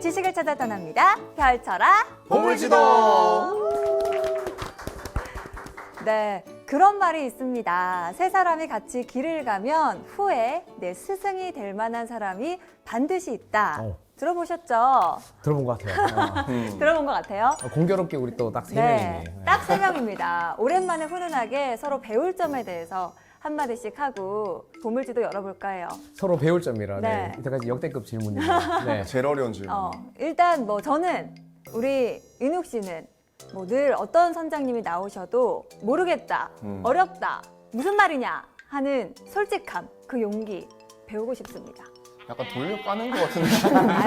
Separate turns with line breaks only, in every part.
지식을 찾아 떠납니다. 펼쳐라
보물지도.
네, 그런 말이 있습니다. 세 사람이 같이 길을 가면 후에 내 스승이 될 만한 사람이 반드시 있다. 들어보셨죠?
들어본 것 같아요.
들어본 것 같아요?
공교롭게 우리 또 딱 세
네,
명이네.
딱 세 명입니다. 오랜만에 훈훈하게 서로 배울 점에 대해서 한마디씩 하고 보물지도 열어볼까 해요.
서로 배울 점이라.
네.
네. 이때까지 역대급 질문이네요. 네.
제일 어려운 질문.
일단 뭐 저는 우리 인욱 씨는 뭐 늘 어떤 선장님이 나오셔도 모르겠다, 어렵다, 무슨 말이냐 하는 솔직함, 그 용기 배우고 싶습니다.
약간 돌려까는 것 같은데.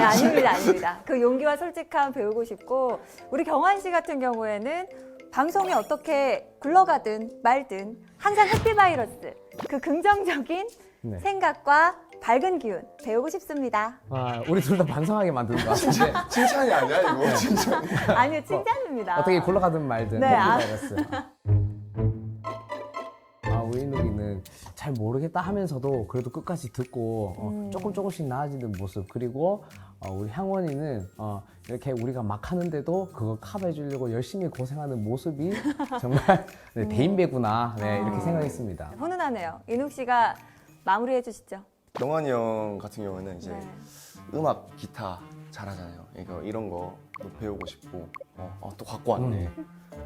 아닙니다, 아닙니다. 그 용기와 솔직함 배우고 싶고 우리 경환 씨 같은 경우에는 방송이 어떻게 굴러가든 말든 항상 해피바이러스, 그 긍정적인
네.
생각과 밝은 기운 배우고 싶습니다.
아, 우리 둘 다 반성하게 만드는 것 같은데.
칭찬이 아니야 이거. 칭찬.
아니요, 칭찬입니다.
어떻게 굴러가든 말든.
네,
해피바이러스. 우리 인욱이는 잘 모르겠다 하면서도 그래도 끝까지 듣고 조금씩 나아지는 모습. 그리고 우리 향원이는 이렇게 우리가 막 하는데도 그거 커버해 주려고 열심히 고생하는 모습이 정말 네, 대인배구나. 네, 이렇게 생각했습니다.
훈훈하네요. 인욱 씨가 마무리해 주시죠.
영환이 형 같은 경우는 이제
네.
음악, 기타 잘하잖아요. 이런 거 또 배우고 싶고 또 갖고 왔네.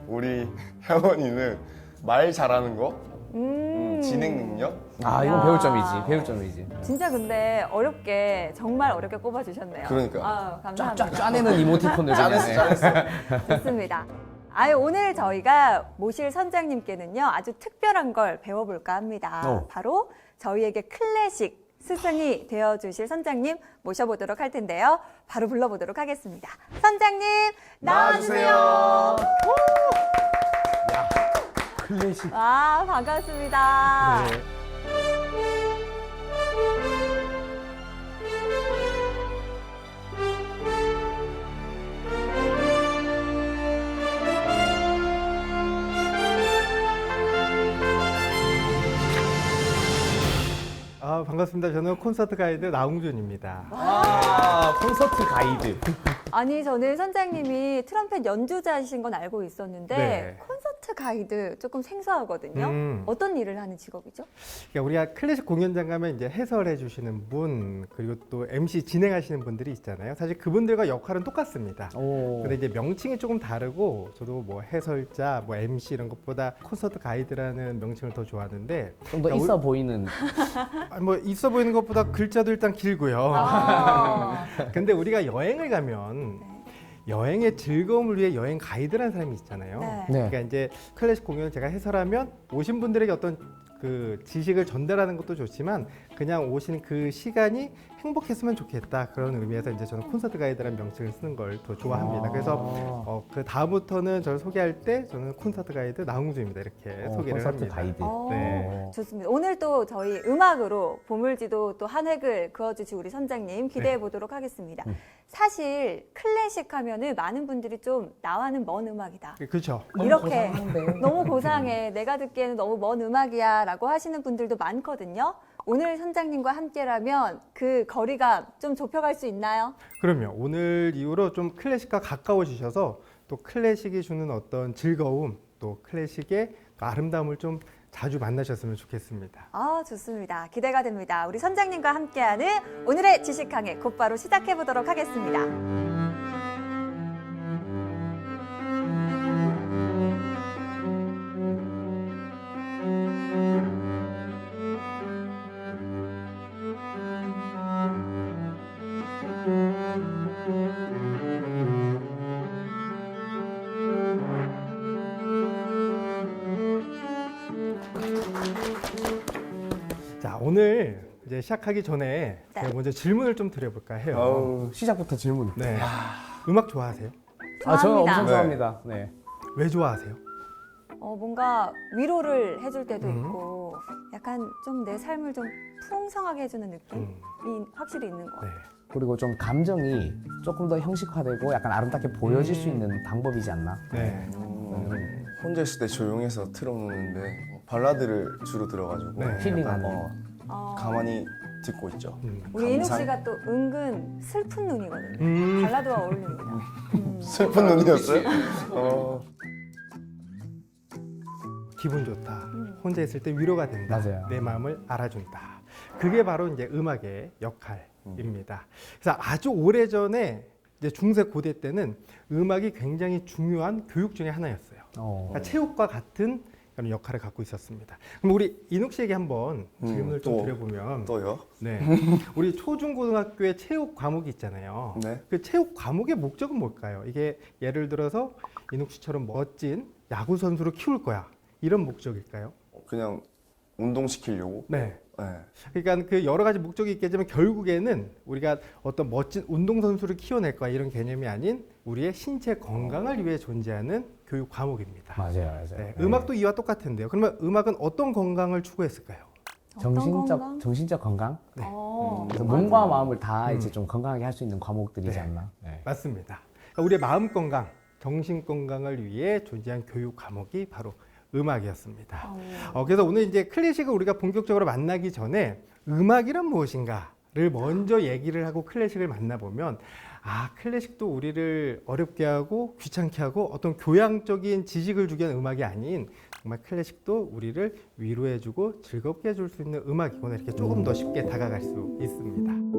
우리 향원이는 말 잘하는 거, 진행 능력.
이건
야.
배울 점이지. 배울 점이지.
진짜 근데 어렵게 정말 어렵게 꼽아주셨네요.
그러니까.
감사합니다.
짜내는 이모티콘들
잘했어.
좋습니다. 오늘 저희가 모실 선장님께는요 아주 특별한 걸 배워볼까 합니다. 바로 저희에게 클래식 스승이 되어주실 선장님 모셔보도록 할 텐데요. 바로 불러보도록 하겠습니다. 선장님 나와주세요.
클래식.
반갑습니다.
네.
반갑습니다. 저는 콘서트 가이드 나홍준입니다.
콘서트 가이드.
아니 저는 선장님이 트럼펫 연주자이신 건 알고 있었는데
네.
콘서트 가이드 조금 생소하거든요. 어떤 일을 하는 직업이죠?
그러니까 우리가 클래식 공연장 가면 이제 해설해 주시는 분, 그리고 또 MC 진행하시는 분들이 있잖아요. 사실 그분들과 역할은 똑같습니다. 근데 이제 명칭이 조금 다르고 저도 뭐 해설자, 뭐 MC 이런 것보다 콘서트 가이드라는 명칭을 더 좋아하는데
좀 더 있어 보이는.
뭐 있어 보이는 것보다 글자도 일단 길고요. 근데 우리가 여행을 가면 여행의 즐거움을 위해 여행 가이드라는 사람이 있잖아요.
네.
그러니까 이제 클래식 공연을 제가 해설하면 오신 분들에게 어떤 그 지식을 전달하는 것도 좋지만 그냥 오신 그 시간이 행복했으면 좋겠다 그런 의미에서 이제 저는 콘서트 가이드라는 명칭을 쓰는 걸 더 좋아합니다. 그래서 그 다음부터는 저를 소개할 때 저는 콘서트 가이드 나홍준입니다 이렇게 소개를
콘서트
합니다.
가이드.
네.
좋습니다. 오늘 또 저희 음악으로 보물지도 또 한 획을 그어주실 우리 선장님 기대해 보도록 하겠습니다. 사실 클래식 하면은 많은 분들이 좀 나와는 먼 음악이다.
그렇죠.
이렇게 너무 고상해. 내가 듣기에는 너무 먼 음악이야 라고 하시는 분들도 많거든요. 오늘 선장님과 함께라면 그 거리가 좀 좁혀갈 수 있나요?
그럼요. 오늘 이후로 좀 클래식과 가까워지셔서 또 클래식이 주는 어떤 즐거움, 또 클래식의 아름다움을 좀 자주 만나셨으면 좋겠습니다.
좋습니다. 기대가 됩니다. 우리 선장님과 함께하는 오늘의 지식항해 곧바로 시작해 보도록 하겠습니다.
자, 오늘 이제 시작하기 전에 제가 먼저 질문을 좀 드려볼까 해요.
시작부터 질문.
네. 음악 좋아하세요?
저는 엄청
좋아합니다.
좋아합니다. 네.
왜 좋아하세요?
뭔가 위로를 해줄 때도 있고 약간 좀 내 삶을 좀 풍성하게 해주는 느낌이 확실히 있는 것 같아요.
네.
그리고 좀 감정이 조금 더 형식화되고 약간 아름답게 보여질 수 있는 방법이지 않나?
네.
혼자 있을 때 조용해서 틀어놓는데 발라드를 주로 들어가지고
네.
힐링하는.
가만히 듣고 있죠.
우리 인욱
감상?
씨가 또 은근 슬픈 눈이거든요.
음.
발라드와 어울립니다.
슬픈 눈이었어요?
기분 좋다. 혼자 있을 때 위로가 된다.
맞아요.
내 마음을 알아준다. 그게 바로 이제 음악의 역할입니다. 그래서 아주 오래전에 이제 중세 고대 때는 음악이 굉장히 중요한 교육 중에 하나였어요. 그러니까 체육과 같은 그런 역할을 갖고 있었습니다. 그럼 우리 인욱 씨에게 한번 질문을 좀
또.
드려보면,
또요?
네, 우리 초중고등학교의 체육 과목이 있잖아요.
네.
그 체육 과목의 목적은 뭘까요? 이게 예를 들어서 인욱 씨처럼 멋진 야구 선수를 키울 거야. 이런 목적일까요?
그냥 운동시키려고?
네.
네.
그러니까 그 여러 가지 목적이 있겠지만 결국에는 우리가 어떤 멋진 운동 선수를 키워낼 거야 이런 개념이 아닌 우리의 신체 건강을 위해 존재하는 교육 과목입니다.
맞아요, 맞아요.
네,
네.
음악도 이와 똑같은데요. 그러면 음악은 어떤 건강을 추구했을까요?
어떤 건강?
정신적 건강.
네.
그래서 몸과 마음을 다 이제 좀 건강하게 할 수 있는 과목들이지
네.
않나. 네.
맞습니다. 그러니까 우리의 마음 건강, 정신 건강을 위해 존재한 교육 과목이 바로 음악이었습니다. 그래서 오늘 이제 클래식을 우리가 본격적으로 만나기 전에 음악이란 무엇인가를 먼저 얘기를 하고 클래식을 만나보면 아, 클래식도 우리를 어렵게 하고 귀찮게 하고 어떤 교양적인 지식을 주기 위한 음악이 아닌 정말 클래식도 우리를 위로해주고 즐겁게 해줄 수 있는 음악이구나 이렇게 조금 더 쉽게 다가갈 수 있습니다.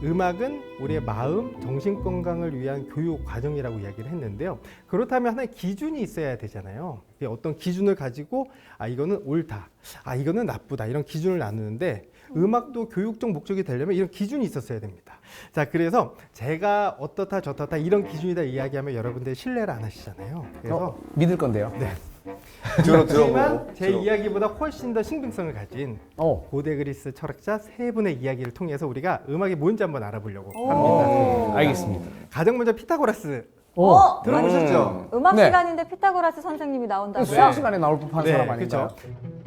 음악은 우리의 마음, 정신 건강을 위한 교육 과정이라고 이야기를 했는데요. 그렇다면 하나의 기준이 있어야 되잖아요. 어떤 기준을 가지고 아 이거는 옳다, 아 이거는 나쁘다 이런 기준을 나누는데 음악도 교육적 목적이 되려면 이런 기준이 있었어야 됩니다. 자, 그래서 제가 어떻다 저떻다 이런 기준이다 이야기하면 여러분들 신뢰를 안 하시잖아요. 그래서
믿을 건데요.
네.
들어보고.
하지만 제 이야기보다 훨씬 더 신빙성을 가진 고대 그리스 철학자 세 분의 이야기를 통해서 우리가 음악이 뭔지 한번 알아보려고 합니다.
알겠습니다.
가장 먼저 피타고라스
어?
들어보셨죠?
음악
네.
시간인데 피타고라스 선생님이 나온다고요?
수학 시간에 나올 법한 사람 아닌가요?
그렇죠.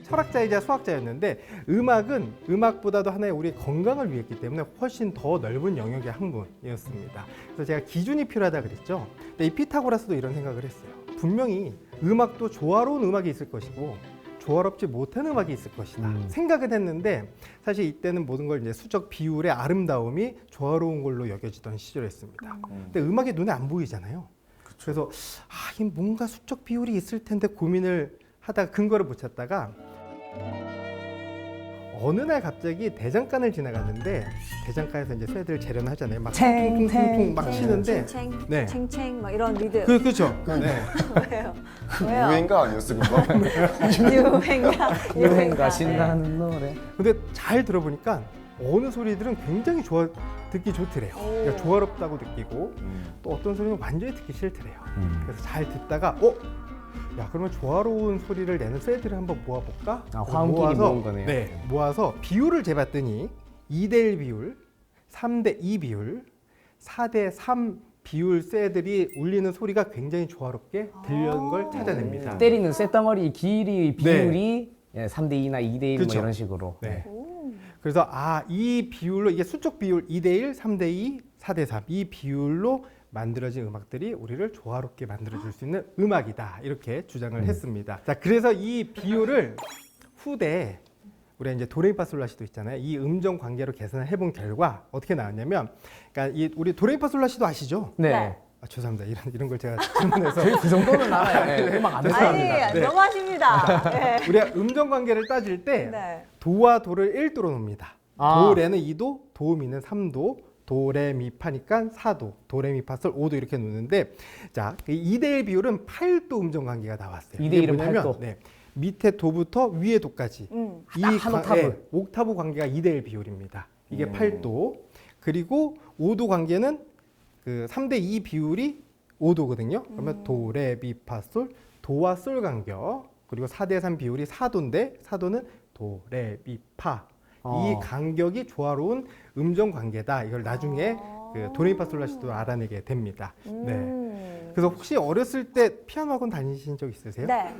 철학자이자 수학자였는데 음악은 음악보다도 하나의 우리의 건강을 위했기 때문에 훨씬 더 넓은 영역의 학문이었습니다. 그래서 제가 기준이 필요하다 그랬죠. 근데 이 피타고라스도 이런 생각을 했어요. 분명히 음악도 조화로운 음악이 있을 것이고 조화롭지 못한 음악이 있을 것이다. 생각은 했는데 사실 이때는 모든 걸 이제 수적 비율의 아름다움이 조화로운 걸로 여겨지던 시절이었습니다. 근데 음악이 눈에 안 보이잖아요. 그래서 아, 이 뭔가 수적 비율이 있을 텐데 고민을 하다가 근거를 못 찾다가 어느 날 갑자기 대장간을 지나갔는데 대장간에서 이제 쇠들 재련하잖아요. 막 퉁퉁퉁퉁 막 치는데
챙챙,
네.
챙챙 막 이런 리듬.
그렇죠. 네.
왜요? 왜요?
유행가 아니었어 그거?
유행가.
유행가
네.
신나는 노래.
근데 잘 들어보니까 어느 소리들은 굉장히 듣기 좋더래요. 그러니까 조화롭다고 느끼고 또 어떤 소리는 완전히 듣기 싫더래요. 그래서 잘 듣다가 야 그러면 조화로운 소리를 내는 쇠들을 한번 모아볼까?
아, 화음끼리 모은 거네요.
네, 모아서 비율을 재봤더니 2대1 비율, 3대2 비율, 4대3 비율 쇠들이 울리는 소리가 굉장히 조화롭게 들리는 걸 찾아냅니다.
때리는 쇳덩어리 길이 비율이 3대2나 2대1
그렇죠.
뭐 이런 식으로.
네. 그래서 이 비율로 이게 수적 비율 2대1, 3대2, 4대3 이 비율로 만들어진 음악들이 우리를 조화롭게 만들어줄 수 있는 음악이다 이렇게 주장을 했습니다. 자, 그래서 이 비율을 후대 우리가 이제 도레미파솔라시도 있잖아요. 이 음정 관계로 계산을 해본 결과 어떻게 나왔냐면, 그러니까 우리 도레미파솔라시도 아시죠?
네.
네.
아, 죄송합니다. 이런 걸 제가 질문해서
그 정도는 알아요. 네. 음악 안 해서
아니,
합니다.
네.
너무하십니다. 네.
우리가 음정 관계를 따질 때
네.
도와 도를 1도로 놓습니다.
아.
도레는 2도, 도미는 3도, 도레미파니까 4도, 도레미파솔 5도 이렇게 놓는데 자, 2대1 비율은 8도 음정 관계가 나왔어요.
2대1은
이게 뭐냐면,
8도.
네, 밑에 도부터 위에 도까지
한 옥타브.
옥타브 관계가 2대1 비율입니다. 이게 8도. 그리고 5도 관계는 그 3대2 비율이 5도거든요. 그러면 도레미파솔, 도와 솔 간격. 그리고 4대3 비율이 4도인데 4도는 도레미파. 이 간격이 조화로운 음정 관계다. 이걸 나중에 그 도레미파솔라시도 알아내게 됩니다. 네. 그래서 혹시 어렸을 때 피아노 학원 다니신 적 있으세요?
네.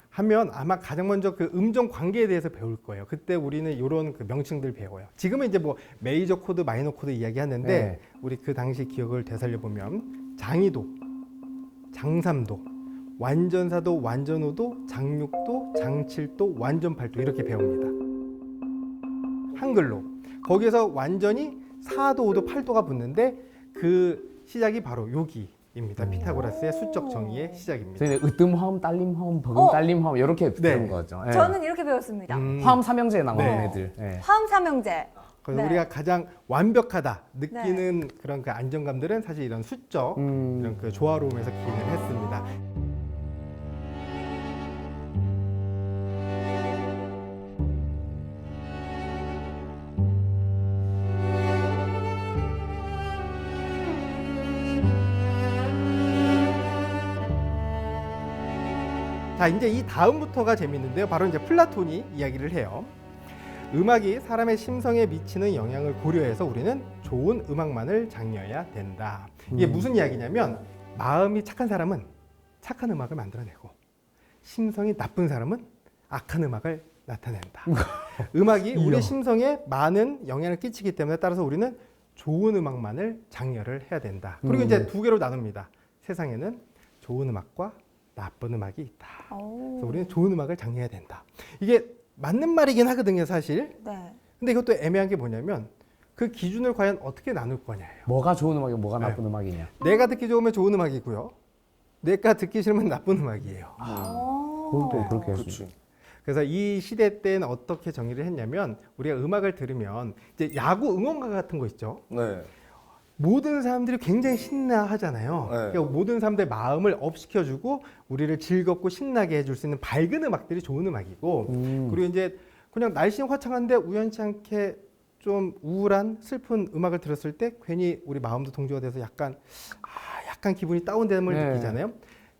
하면 아마 가장 먼저 그 음정 관계에 대해서 배울 거예요. 그때 우리는 이런 그 명칭들 배워요. 지금은 이제 뭐 메이저 코드, 마이너 코드 이야기하는데
네.
우리 그 당시 기억을 되살려 보면 장이도, 장삼도, 완전사도, 완전오도, 장육도, 장칠도, 완전팔도 이렇게 배웁니다. 한글로 거기에서 완전히 4도, 5도, 8도가 붙는데 그 시작이 바로 여기입니다. 피타고라스의 수적 정의의 시작입니다.
저희는 으뜸화음, 딸림화음, 버금
어.
딸림화음 이렇게 배운 거죠. 예.
저는 이렇게 배웠습니다.
화음 삼형제에 나오는
네.
애들. 예.
화음 삼형제.
그래서
네.
우리가 가장 완벽하다 느끼는 그런 그 안정감들은 사실 이런 수적 이런 그 조화로움에서 기인을 했습니다. 자, 이제 이 다음부터가 재밌는데요. 바로 이제 플라톤이 이야기를 해요. 음악이 사람의 심성에 미치는 영향을 고려해서 우리는 좋은 음악만을 장려해야 된다. 이게 무슨 이야기냐면 마음이 착한 사람은 착한 음악을 만들어내고 심성이 나쁜 사람은 악한 음악을 나타낸다. 음악이 우리 심성에 많은 영향을 끼치기 때문에 따라서 우리는 좋은 음악만을 장려를 해야 된다. 그리고 이제 두 개로 나눕니다. 세상에는 좋은 음악과 나쁜 음악이 있다. 그래서 우리는 좋은 음악을 장려해야 된다. 이게 맞는 말이긴 하거든요, 사실.
네.
근데 이것도 애매한 게 뭐냐면 그 기준을 과연 어떻게 나눌 거냐예요.
뭐가 좋은 음악이고 뭐가 나쁜 음악이냐.
내가 듣기 좋으면 좋은 음악이고요. 내가 듣기 싫으면 나쁜 음악이에요.
그것도 그렇게
그렇지.
했습니다.
그래서 이 시대 때는 어떻게 정의를 했냐면 우리가 음악을 들으면 이제 야구 응원가 같은 거 있죠.
네.
모든 사람들이 굉장히 신나하잖아요.
네.
그러니까 모든 사람들의 마음을 업시켜주고 우리를 즐겁고 신나게 해줄 수 있는 밝은 음악들이 좋은 음악이고 그리고 이제 그냥 날씨는 화창한데 우연치 않게 좀 우울한 슬픈 음악을 들었을 때 괜히 우리 마음도 동조가 돼서 약간 기분이 다운됨을
네.
느끼잖아요.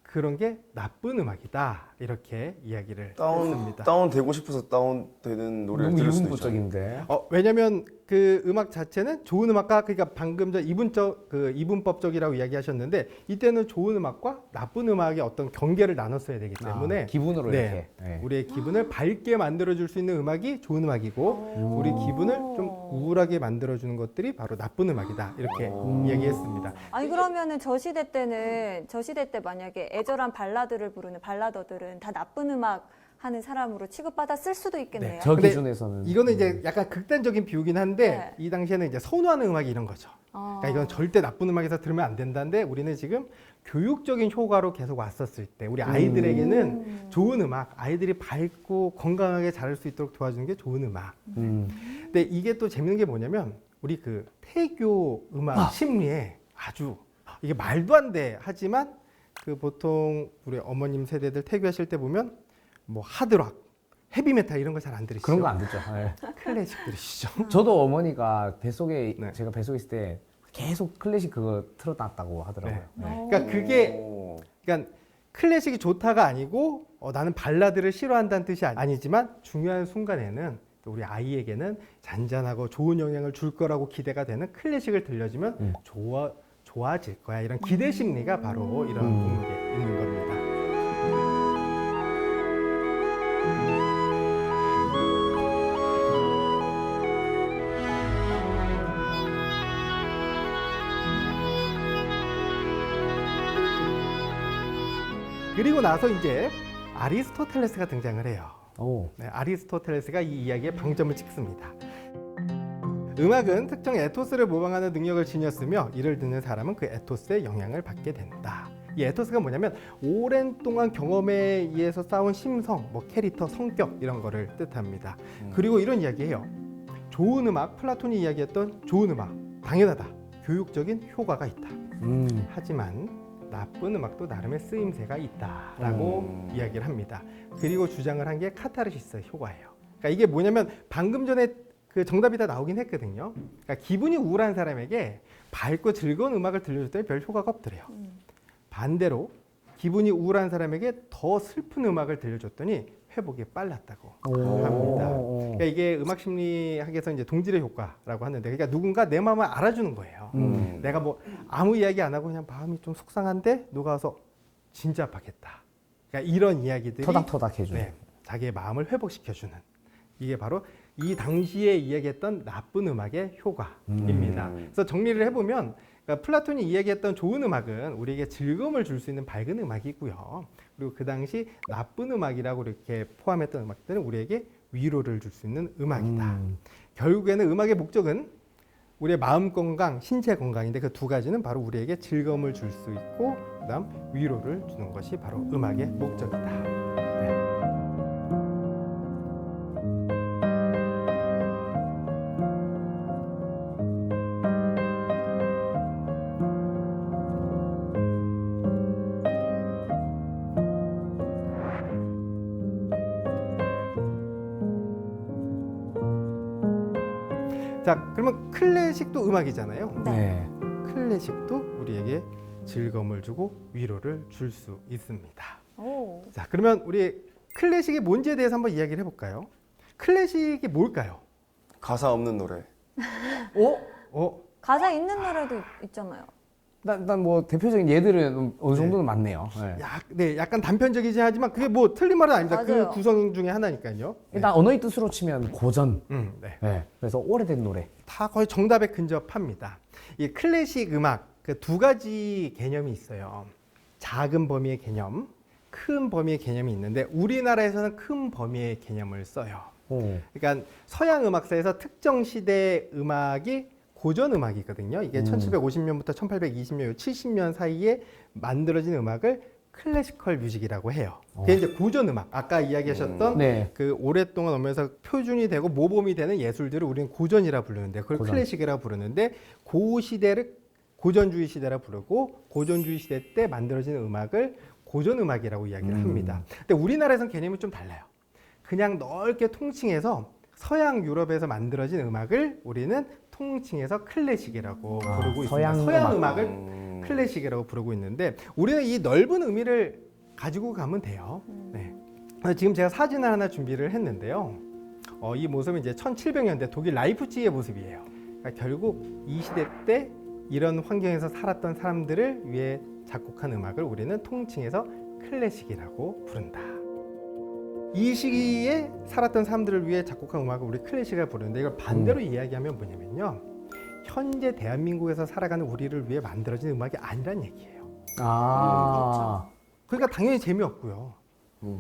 그런 게 나쁜 음악이다 이렇게 이야기를 했습니다.
다운 되고 싶어서 다운 되는 노래를
너무
들을 수도 있잖아요.
이분법적인데.
왜냐하면 그 음악 자체는 좋은 음악과 그러니까 방금 전 이분법적이라고 이야기하셨는데 이때는 좋은 음악과 나쁜 음악의 어떤 경계를 나눴어야 되기 때문에
기분으로
네.
이렇게. 네.
우리의 기분을 밝게 만들어줄 수 있는 음악이 좋은 음악이고 우리 기분을 좀 우울하게 만들어주는 것들이 바로 나쁜 음악이다 이렇게 이야기했습니다.
아니 그러면은 저 시대 때 만약에 애절한 발라드를 부르는 발라더들은 다 나쁜 음악 하는 사람으로 취급받았을 수도 있겠네요.
네, 저
근데
기준에서는.
이거는 이제 약간 극단적인 비유긴 한데
네.
이 당시에는 이제 선호하는 음악이 이런 거죠. 그러니까 이건 절대 나쁜 음악에서 들으면 안 된다는데 우리는 지금 교육적인 효과로 계속 왔었을 때 우리 아이들에게는 좋은 음악, 아이들이 밝고 건강하게 자랄 수 있도록 도와주는 게 좋은 음악. 근데 이게 또 재밌는 게 뭐냐면 우리 그 태교 음악 심리에 아주 이게 말도 안 돼 하지만 그 보통 우리 어머님 세대들 태교하실 때 보면 뭐 하드락, 헤비메탈 이런 거 잘 안 들으시죠?
그런 거 안 듣죠. 네.
클래식 들으시죠?
저도 어머니가 뱃속에
네.
제가 뱃속에 있을 때 계속 클래식 그거 틀어놨다고 하더라고요.
네.
네.
그러니까 그게
오.
그러니까 클래식이 좋다가 아니고 나는 발라드를 싫어한다는 뜻이 아니지만 중요한 순간에는 또 우리 아이에게는 잔잔하고 좋은 영향을 줄 거라고 기대가 되는 클래식을 들려주면 좋아질 거야. 이런 기대 심리가 바로 이런 곡목에 있는 겁니다. 그리고 나서 이제 아리스토텔레스가 등장을 해요.
오.
네, 아리스토텔레스가 이 이야기에 방점을 찍습니다. 음악은 특정 에토스를 모방하는 능력을 지녔으며 이를 듣는 사람은 그 에토스의 영향을 받게 된다. 이 에토스가 뭐냐면 오랜 동안 경험에 의해서 쌓은 심성, 뭐 캐릭터, 성격 이런 거를 뜻합니다. 그리고 이런 이야기예요. 좋은 음악, 플라톤이 이야기했던 좋은 음악, 당연하다. 교육적인 효과가 있다. 하지만 나쁜 음악도 나름의 쓰임새가 있다라고 이야기를 합니다. 그리고 주장을 한 게 카타르시스 효과예요. 그러니까 이게 뭐냐면 방금 전에 그 정답이 다 나오긴 했거든요. 그러니까 기분이 우울한 사람에게 밝고 즐거운 음악을 들려줬더니 별 효과가 없더래요. 반대로 기분이 우울한 사람에게 더 슬픈 음악을 들려줬더니 회복이 빨랐다고 합니다. 그러니까 이게 음악 심리학에서 이제 동질의 효과라고 하는데, 그러니까 누군가 내 마음을 알아주는 거예요. 내가 뭐 아무 이야기 안 하고 그냥 마음이 좀 속상한데 누가 와서 진짜 아파겠다. 그러니까 이런 이야기들이
토닥토닥 해주는.
네, 자기의 마음을 회복시켜주는 이게 바로 이 당시에 이야기했던 나쁜 음악의 효과입니다. 그래서 정리를 해보면 그러니까 플라톤이 이야기했던 좋은 음악은 우리에게 즐거움을 줄 수 있는 밝은 음악이고요. 그리고 그 당시 나쁜 음악이라고 이렇게 포함했던 음악들은 우리에게 위로를 줄 수 있는 음악이다. 결국에는 음악의 목적은 우리의 마음 건강, 신체 건강인데 그 두 가지는 바로 우리에게 즐거움을 줄 수 있고 그다음 위로를 주는 것이 바로 음악의 목적이다. 자, 그러면 클래식도 음악이잖아요.
네.
클래식도 우리에게 즐거움을 주고 위로를 줄 수 있습니다.
오.
자, 그러면 우리 클래식이 뭔지에 대해서 한번 이야기를 해볼까요? 클래식이 뭘까요?
가사 없는 노래.
가사 있는 노래도 있잖아요.
일단 뭐 대표적인 예들은 어느 정도는 많네요. 네.
약간 단편적이긴 하지만 그게 뭐 틀린 말은 아닙니다.
맞아요.
그 구성 중에 하나니까요.
일단 언어의 뜻으로 치면 고전.
네.
네. 그래서 오래된 노래.
다 거의 정답에 근접합니다. 이 클래식 음악 그 두 가지 개념이 있어요. 작은 범위의 개념, 큰 범위의 개념이 있는데 우리나라에서는 큰 범위의 개념을 써요. 그러니까 서양 음악사에서 특정 시대의 음악이 고전 음악이거든요. 이게 1750년부터 1820년, 70년 사이에 만들어진 음악을 클래시컬 뮤직이라고 해요. 그게 이제 고전 음악. 아까 이야기하셨던
네.
그 오랫동안 오면서 표준이 되고 모범이 되는 예술들을 우리는 고전이라 부르는데 그걸
고전.
클래식이라 부르는데 그 시대를 고전주의 시대라 부르고 고전주의 시대 때 만들어진 음악을 고전 음악이라고 이야기를 합니다. 근데 우리나라에서는 개념이 좀 달라요. 그냥 넓게 통칭해서 서양 유럽에서 만들어진 음악을 우리는 통칭해서 클래식이라고 부르고 있습니다. 서양 음악을 클래식이라고 부르고 있는데 우리는 이 넓은 의미를 가지고 가면 돼요. 네. 지금 제가 사진을 하나 준비를 했는데요. 이 모습은 이제 1700년대 독일 라이프치히의 모습이에요. 그러니까 결국 이 시대 때 이런 환경에서 살았던 사람들을 위해 작곡한 음악을 우리는 통칭해서 클래식이라고 부른다. 이 시기에 살았던 사람들을 위해 작곡한 음악을 우리 클래식이라고 부르는데 이걸 반대로 이야기하면 뭐냐면요. 현재 대한민국에서 살아가는 우리를 위해 만들어진 음악이 아니란 얘기예요. 그러니까 당연히 재미없고요.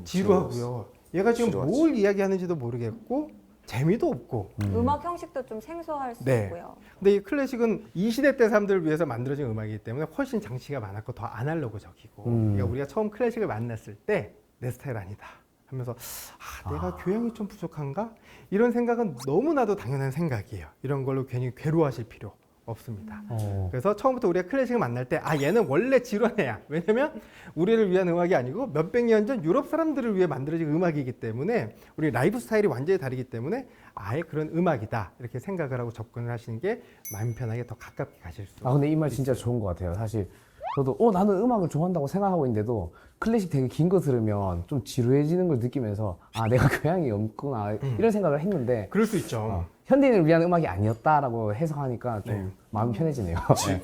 지루하고요. 얘가 지금
지루하지.
뭘 이야기하는지도 모르겠고 재미도 없고.
음악 형식도 좀 생소할 수
네.
있고요.
근데 이 클래식은 이 시대 때 사람들을 위해서 만들어진 음악이기 때문에 훨씬 장치가 많았고 더 아날로그적이고 그러니까 우리가 처음 클래식을 만났을 때 내 스타일 아니다 하면서 내가 교양이 좀 부족한가? 이런 생각은 너무나도 당연한 생각이에요. 이런 걸로 괜히 괴로워하실 필요 없습니다. 그래서 처음부터 우리가 클래식을 만날 때 얘는 원래 지루한 애야. 왜냐면 우리를 위한 음악이 아니고 몇백 년 전 유럽 사람들을 위해 만들어진 음악이기 때문에 우리 라이프 스타일이 완전히 다르기 때문에 아예 그런 음악이다 이렇게 생각을 하고 접근을 하시는 게 마음 편하게 더 가깝게 가실 수 있어요.
근데 이 말 진짜 좋은 것 같아요. 사실 저도 나는 음악을 좋아한다고 생각하고 있는데도 클래식 되게 긴 거 들으면 좀 지루해지는 걸 느끼면서 내가 교양이 없구나 이런 생각을 했는데
그럴 수 있죠.
현대인을 위한 음악이 아니었다라고 해석하니까 좀 마음이 편해지네요.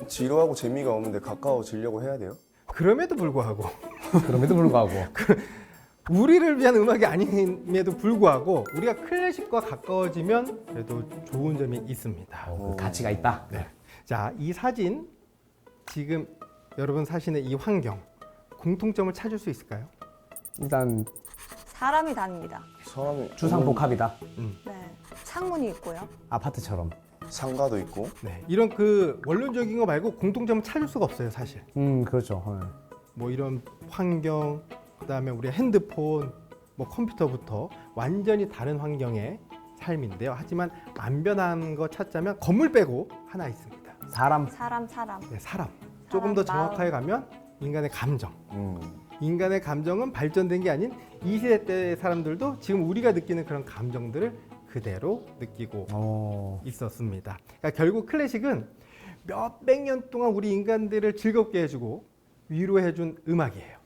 지루하고 재미가 없는데 가까워지려고 해야 돼요?
그럼에도 불구하고
그럼에도 불구하고
우리를 위한 음악이 아님에도 불구하고 우리가 클래식과 가까워지면 그래도 좋은 점이 있습니다.
가치가 있다.
네. 자, 이 사진 지금 여러분 사시는 이 환경 공통점을 찾을 수 있을까요?
일단
사람이 다닙니다.
사람이
주상복합이다.
네. 창문이 있고요.
아파트처럼.
상가도 있고.
네. 이런 그 원론적인 거 말고 공통점을 찾을 수가 없어요, 사실.
그렇죠.
뭐 이런 환경, 그다음에 우리 핸드폰, 뭐 컴퓨터부터 완전히 다른 환경의 삶인데요. 하지만 안 변한 거 찾자면 건물 빼고 하나 있습니다.
사람.
네, 사람. 조금 더
마음.
정확하게 가면 인간의 감정.
음.
인간의 감정은 발전된 게 아닌 이 시대 때 사람들도 지금 우리가 느끼는 그런 감정들을 그대로 느끼고 있었습니다. 그러니까 결국 클래식은 몇백 년 동안 우리 인간들을 즐겁게 해주고 위로해준 음악이에요.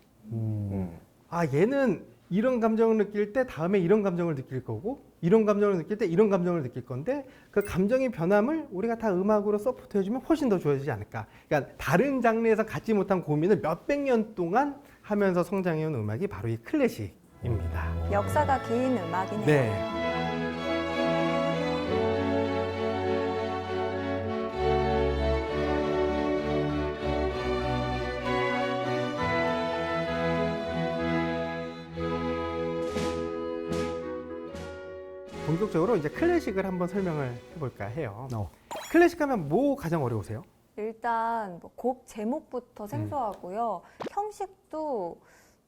얘는 이런 감정을 느낄 때 다음에 이런 감정을 느낄 거고 이런 감정을 느낄 때 이런 감정을 느낄 건데 그 감정의 변함을 우리가 다 음악으로 서포트해주면 훨씬 더 좋아지지 않을까. 그러니까 다른 장르에서 갖지 못한 고민을 몇백 년 동안 하면서 성장해온 음악이 바로 이 클래식입니다.
역사가 긴 음악이네요.
네. 본격적으로 이제 클래식을 한번 설명을 해볼까 해요. 클래식 하면 뭐 가장 어려우세요?
일단 뭐곡 제목부터 생소하고요. 형식도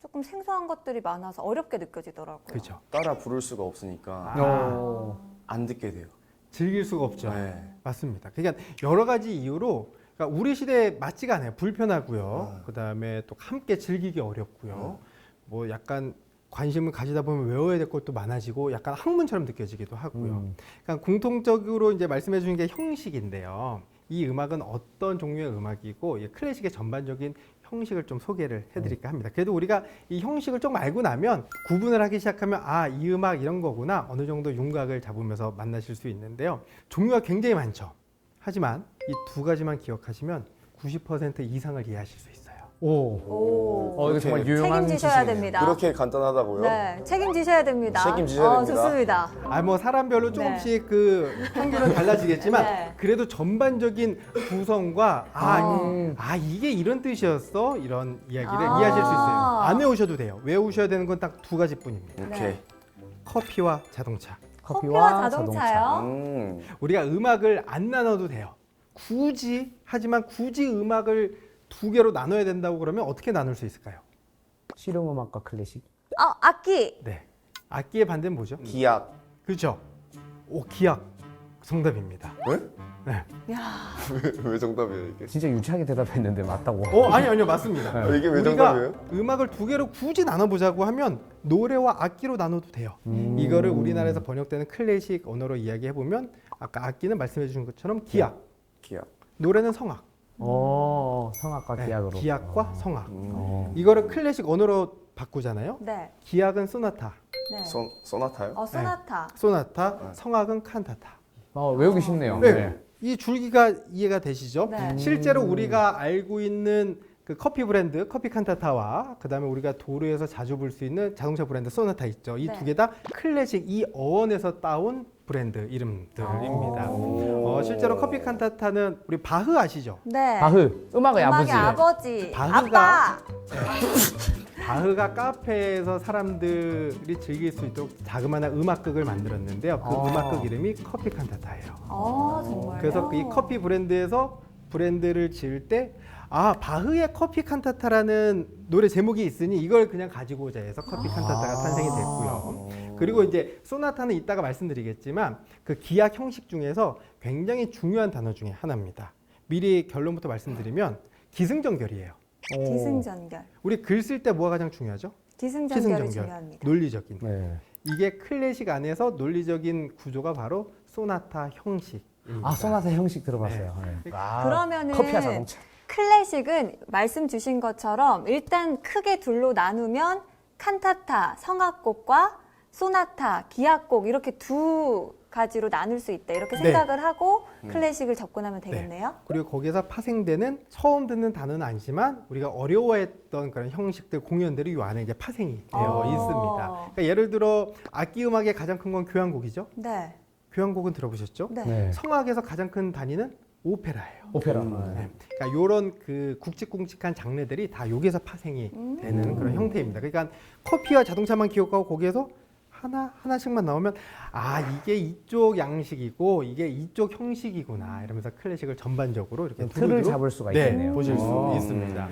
조금 생소한 것들이 많아서 어렵게 느껴지더라고요.
그렇죠.
따라 부를 수가 없으니까 안 듣게 돼요.
즐길 수가 없죠.
네.
맞습니다. 그러니까 여러 가지 이유로 그러니까 우리 시대에 맞지가 않아요. 불편하고요. 그다음에 또 함께 즐기기 어렵고요. 뭐 약간 관심을 가지다 보면 외워야 될 것도 많아지고 약간 학문처럼 느껴지기도 하고요. 그러니까 공통적으로 이제 말씀해 주신 게 형식인데요. 이 음악은 어떤 종류의 음악이고 이 클래식의 전반적인 형식을 좀 소개를 해드릴까 합니다. 그래도 우리가 이 형식을 좀 알고 나면 구분을 하기 시작하면 아, 이 음악 이런 거구나 어느 정도 윤곽을 잡으면서 만나실 수 있는데요. 종류가 굉장히 많죠. 하지만 이 두 가지만 기억하시면 90% 이상을 이해하실 수 있어요.
이거 정말 유용한
책임지셔야
지식이네요.
됩니다.
그렇게 간단하다고요?
네, 책임지셔야 됩니다.
책임지셔야 됩니다.
좋습니다.
아, 뭐 사람별로 조금씩 그 평균은 달라지겠지만
네.
그래도 전반적인 구성과 이게 이런 뜻이었어 이런 이야기를 이해하실 수 있어요. 안 외우셔도 돼요. 외우셔야 되는 건 딱 두 가지뿐입니다.
오케이.
네.
커피와 자동차.
커피와 자동차요?
우리가 음악을 안 나눠도 돼요. 굳이 음악을 두 개로 나눠야 된다고 그러면 어떻게 나눌 수 있을까요?
실용음악과 클래식.
악기.
네. 악기의 반대는 뭐죠?
기악.
그렇죠. 기악. 정답입니다.
왜?
네.
왜 정답이에요 이게?
진짜 유치하게 대답했는데 맞다고.
아니요, 맞습니다.
이게 왜
우리가
정답이에요?
음악을 두 개로 굳이 나눠보자고 하면 노래와 악기로 나눠도 돼요. 이거를 우리나라에서 번역되는 클래식 언어로 이야기해보면 아까 악기는 말씀해 주신 것처럼 기악,
기악.
노래는 성악.
성악과
네,
기악으로.
기악과 성악. 이거를 클래식 언어로 바꾸잖아요.
네.
기악은 소나타,
네.
소나타요?
소나타.
성악은 칸타타.
외우기 쉽네요.
네. 이 줄기가 이해가 되시죠?
네.
실제로 우리가 알고 있는 그 커피 브랜드 커피 칸타타와 그다음에 우리가 도로에서 자주 볼 수 있는 자동차 브랜드 소나타 있죠. 이
네.
두 개 다 클래식 이 어원에서 따온 브랜드 이름들입니다. 실제로 커피 칸타타는 우리 바흐 아시죠?
네.
바흐, 음악의 아버지.
아버지.
바흐가-
아빠.
바흐가 카페에서 사람들이 즐길 수 있도록 자그마한 음악극을 만들었는데요. 그 음악극 이름이 커피 칸타타예요.
정말요?
그래서 이 커피 브랜드에서 브랜드를 지을 때 바흐의 커피 칸타타라는 노래 제목이 있으니 이걸 그냥 가지고자 해서 커피 칸타타가 탄생이 됐고요. 그리고 이제 소나타는 이따가 말씀드리겠지만 그 기악 형식 중에서 굉장히 중요한 단어 중에 하나입니다. 미리 결론부터 말씀드리면 기승전결이에요.
기승전결.
우리 글 쓸 때 뭐가 가장 중요하죠?
기승전결이 중요합니다.
논리적인.
네.
이게 클래식 안에서 논리적인 구조가 바로 소나타 형식입니다.
소나타 형식 들어봤어요. 네.
그러면은
커피와 자동차.
클래식은 말씀 주신 것처럼 일단 크게 둘로 나누면 칸타타, 성악곡과 소나타, 기악곡 이렇게 두 가지로 나눌 수 있다. 이렇게
네.
생각을 하고 클래식을 접근하면 되겠네요.
그리고 거기에서 파생되는 처음 듣는 단어는 아니지만 우리가 어려워했던 그런 형식들, 공연들이 이 안에 이제 파생이 되어 있습니다. 그러니까 예를 들어 악기 음악의 가장 큰 건 교향곡이죠.
네.
교향곡은 들어보셨죠?
네.
네.
성악에서 가장 큰 단위는 오페라예요.
오페라.
네. 그러니까 이런 그 굵직굵직한 장르들이 다 여기서 파생이 되는 그런 형태입니다. 그러니까 커피와 자동차만 기억하고 거기에서 하나씩만 나오면 이게 이쪽 양식이고 이게 이쪽 형식이구나 이러면서 클래식을 전반적으로 이렇게
틀을
두루두루
잡을 수가 있겠네요.
보실 수 있습니다.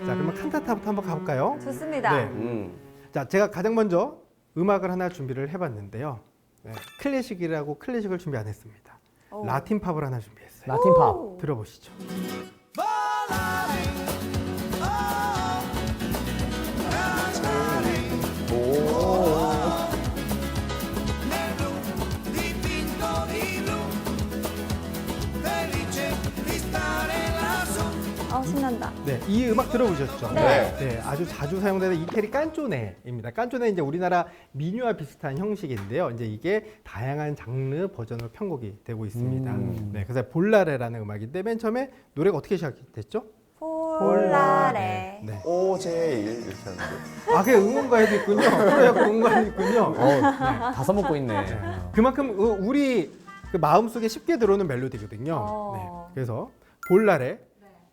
자, 그러면 칸타타부터 한번 가볼까요?
좋습니다.
네. 자, 제가 가장 먼저 음악을 하나 준비를 해봤는데요. 네, 클래식이라고 클래식을 준비 안 했습니다.
오.
라틴 팝을 하나 준비했어요.
라틴 팝.
오.
들어보시죠. 이 음악 들어보셨죠?
네.
네, 아주 자주 사용되는 이태리 깐쪼네입니다. 깐쪼네 이제 우리나라 민요와 비슷한 형식인데요. 이제 이게 다양한 장르 버전으로 편곡이 되고 있습니다. 네, 그래서 볼라레라는 음악인데 맨 처음에 노래가 어떻게 시작됐죠?
폴라레.
네.
오제일 이렇게 하는데.
아, 그게 응원가에도 있군요. 프로야구 응원가에도 있군요.
다 써먹고 있네.
그만큼 우리 그 마음속에 쉽게 들어오는 멜로디거든요.
어.
네, 그래서 볼라레,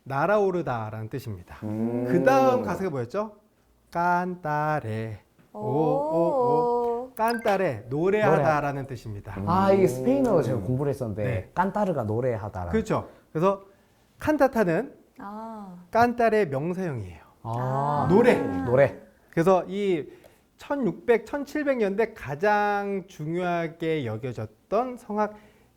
날아오르다라는 뜻입니다. 그 다음 가사가 뭐였죠? 깐따레, 오오오, 깐따레, 노래하다라는 뜻입니다.
아, 이게 스페인어로 제가 공부를 했었는데
네.
깐타르가 노래하다라.
그렇죠. 그래서 칸타타는
아.
깐따레 명사형이에요.
아,
노래. 그래서 이 1600, 1700년대 가장 중요하게 여겨졌던 성악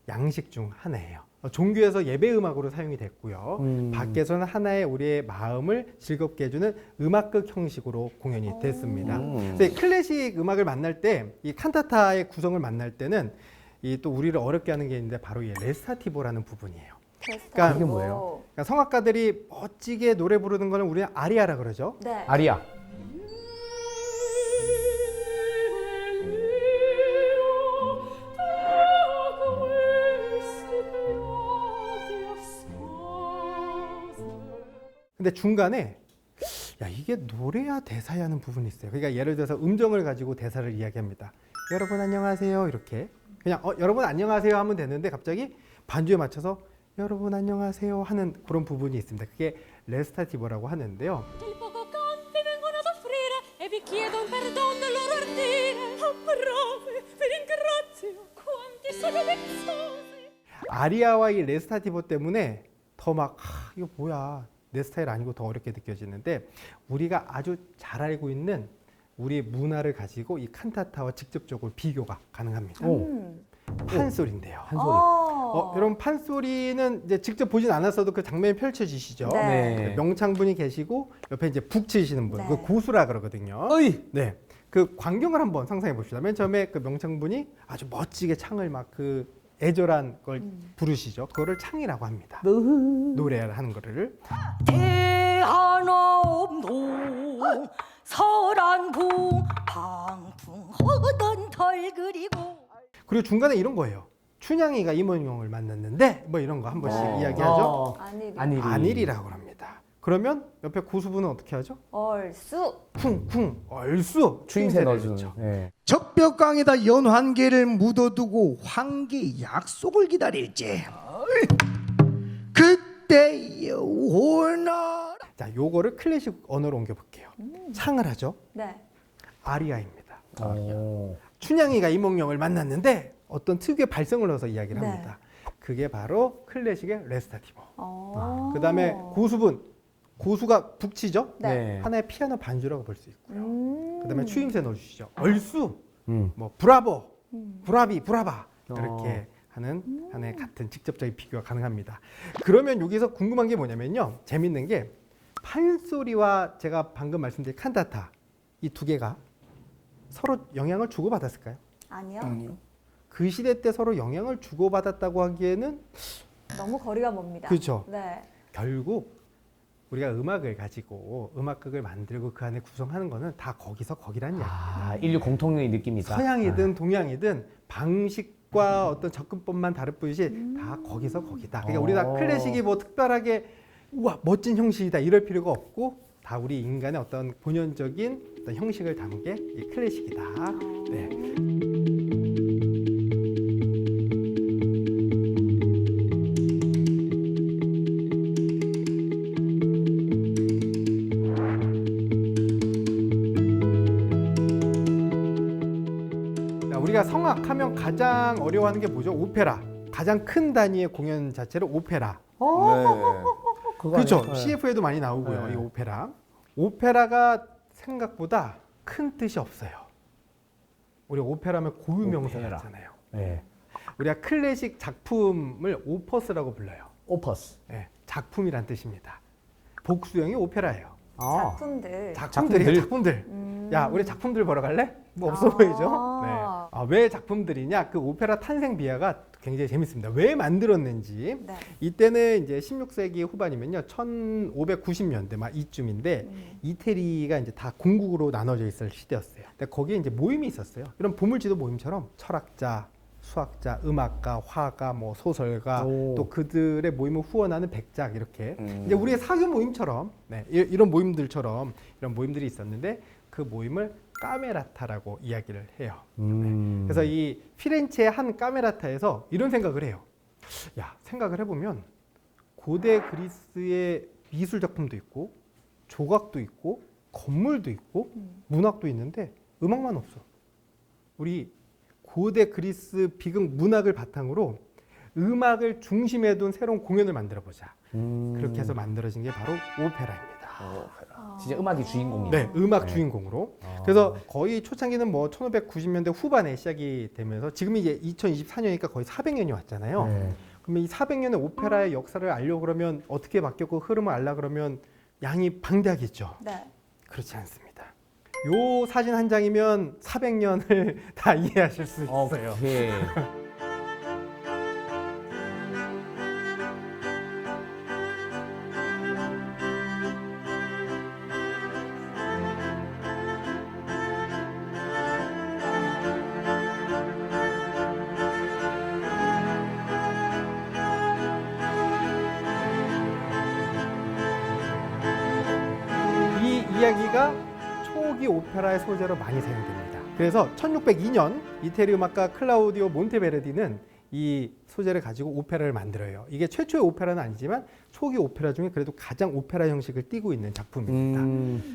양식 중 하나예요. 종교에서 예배 음악으로 사용이 됐고요. 밖에서는 하나의 우리의 마음을 즐겁게 해주는 음악극 형식으로 공연이 됐습니다. 그래서 이 클래식 음악을 만날 때, 이 칸타타의 구성을 만날 때는 이 또 우리를 어렵게 하는 게 있는데 바로 이 레스타티보라는 부분이에요. 그러니까
이게 뭐예요?
그러니까 성악가들이 멋지게 노래 부르는 거는 우리는 아리아라 그러죠.
네.
아리아.
근데 중간에 야 이게 노래야 대사야 하는 부분이 있어요. 그러니까 예를 들어서 음정을 가지고 대사를 이야기합니다. 여러분 안녕하세요 이렇게 그냥 여러분 안녕하세요 하면 되는데 갑자기 반주에 맞춰서 여러분 안녕하세요 하는 그런 부분이 있습니다. 그게 레스타티보라고 하는데요.
Il poco canti vengono ad offrire e vi chiedono perdono del loro ardire. Oh, bravi, vi ringrazio, quanti sono vezzosi.
아리아와 이 레스타티보 때문에 더 막 이거 뭐야 내 스타일 아니고 더 어렵게 느껴지는데 우리가 아주 잘 알고 있는 우리 문화를 가지고 이 칸타타와 직접적으로 비교가 가능합니다. 판소리인데요.
판소리.
여러분 판소리는 이제 직접 보진 않았어도 그 장면이 펼쳐지시죠.
네.
명창분이 계시고 옆에 이제 북 치시는 분,
네.
그 고수라 그러거든요.
어이.
네, 그 광경을 한번 상상해 봅시다. 맨 처음에 그 명창분이 아주 멋지게 창을 막 그 애절한 걸 부르시죠. 그거를 창이라고 합니다. 노래를 하는 거를.
대한옥농 서란궁 방풍하던 덜 그리고
그리고 중간에 이런 거예요. 춘향이가 임원용을 만났는데 뭐 이런 거 한 번씩 이야기하죠.
아니리.
안일이라고 합니다. 그러면 옆에 고수분은 어떻게 하죠?
얼쑤.
쿵쿵 얼쑤
추임새
넣어주죠.
넣어주는. 네.
적벽강에다 연환계를 묻어두고 황계의 약속을 기다릴지 그때 오나.
자, 요거를 클래식 언어로 옮겨볼게요. 창을 하죠.
네.
아리아입니다.
오.
춘향이가 이몽룡을 만났는데 어떤 특유의 발성을 넣어서 이야기를
네.
합니다. 그게 바로 클래식의 레스타티보.
어.
그다음에 고수분, 고수가 북치죠.
네.
하나의 피아노 반주라고 볼 수 있고요. 그다음에
음.
추임새 넣어주시죠. 얼쑤,
음.
뭐 브라보, 브라비, 브라바 이렇게 하는 하나의 같은 직접적인 비교가 가능합니다. 그러면 여기서 궁금한 게 뭐냐면요. 재밌는 게 판소리와 제가 방금 말씀드린 칸타타 이 두 개가 서로 영향을 주고받았을까요?
아니요.
그 시대 때 서로 영향을 주고받았다고 하기에는
너무 거리가 멉니다.
그렇죠.
네.
결국 우리가 음악을 가지고 음악극을 만들고 그 안에 구성하는 거는 다 거기서 거기란 이야기입니다.
아, 인류 공통의 느낌이다.
서양이든 동양이든 방식과 어떤 접근법만 다를 뿐이지 다 거기서 거기다. 그러니까 우리 다 클래식이 뭐 특별하게 우와 멋진 형식이다 이럴 필요가 없고 다 우리 인간의 어떤 본연적인 어떤 형식을 담은 게 이 클래식이다. 네. 자, 우리가 성악하면 가장 어려워하는 게 뭐죠? 오페라. 가장 큰 단위의 공연 자체를 오페라.
그거
그렇죠.
아니에요? 네.
CF에도 많이 나오고요.
네.
이 오페라. 오페라가 생각보다 큰 뜻이 없어요. 우리 오페라면 고유명사잖아요.
네.
우리가 클래식 작품을 오퍼스라고 불러요.
오퍼스.
네, 작품이란 뜻입니다. 복수형이 오페라예요.
아.
작품들.
작품들이에요. 작품들.
음.
야, 우리 작품들 보러 갈래? 뭐 없어 보이죠?
아.
네. 왜 작품들이냐? 그 오페라 탄생 비하가 굉장히 재밌습니다. 왜 만들었는지.
네.
이때는 이제 16세기 후반이면요, 1590년대 막 이쯤인데 이태리가 이제 다 공국으로 나눠져 있을 시대였어요. 근데 거기에 이제 모임이 있었어요. 이런 보물지도 모임처럼 철학자, 수학자, 음악가, 화가, 뭐 소설가,
오.
또 그들의 모임을 후원하는 백작 이렇게 이제 우리의 사교 모임처럼 네, 이런 모임들처럼 이런 모임들이 있었는데 그 모임을 까메라타라고 이야기를 해요. 그래서 이 피렌체의 한 까메라타에서 이런 생각을 해요. 야, 생각을 해보면 고대 그리스의 미술 작품도 있고 조각도 있고 건물도 있고 문학도 있는데 음악만 없어. 우리 고대 그리스 비극 문학을 바탕으로 음악을 중심에 둔 새로운 공연을 만들어 보자. 그렇게 해서 만들어진 게 바로 오페라입니다.
진짜 음악이 주인공이에요.
네, 음악 주인공으로. 그래서 거의 초창기는 뭐 1590년대 후반에 시작이 되면서 지금이 이제 2024년이니까 거의 400년이 왔잖아요.
네.
그러면 이 400년의 오페라의 역사를 알려고 그러면 어떻게 바뀌었고 흐름을 알려 그러면 양이 방대하겠죠.
네.
그렇지 않습니다. 요 사진 한 장이면 400년을 다 이해하실 수 있어요.
오케이.
이 이야기가 초기 오페라의 소재로 많이 사용됩니다. 그래서 1602년 이태리 음악가 클라우디오 몬테베르디는 이 소재를 가지고 오페라를 만들어요. 이게 최초의 오페라는 아니지만 초기 오페라 중에 그래도 가장 오페라 형식을 띠고 있는 작품입니다.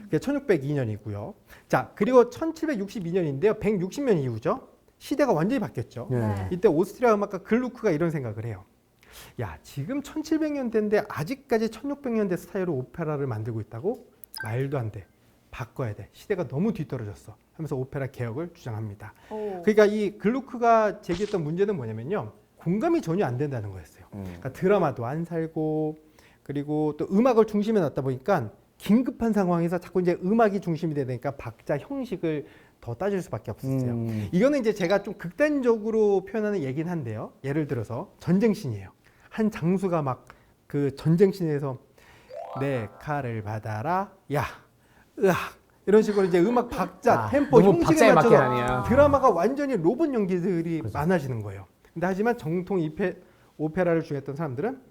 그게 1602년이고요. 자, 그리고 1762년인데요. 160년 이후죠. 시대가 완전히 바뀌었죠.
네.
이때 오스트리아 음악가 글루크가 이런 생각을 해요. 야, 지금 1700년대인데 아직까지 1600년대 스타일로 오페라를 만들고 있다고? 말도 안 돼. 바꿔야 돼. 시대가 너무 뒤떨어졌어. 하면서 오페라 개혁을 주장합니다.
오.
그러니까 이 글루크가 제기했던 문제는 뭐냐면요. 공감이 전혀 안 된다는 거였어요. 그러니까 드라마도 안 살고 그리고 또 음악을 중심에 놨다 보니까 긴급한 상황에서 자꾸 이제 음악이 중심이 되니까 박자 형식을 더 따질 수밖에 없었어요. 이거는 이제 제가 좀 극단적으로 표현하는 얘기는 한데요. 예를 들어서 전쟁신이에요. 한 장수가 막 그 전쟁신에서 내 칼을 받아라, 야, 으악 이런 식으로 이제 음악 박자, 템포,
너무
형식에
박자에 맞게
맞춰서
하네요.
드라마가 완전히 로봇 연기들이 많아지는 거예요. 근데 하지만 정통 오페라를 중요했던 사람들은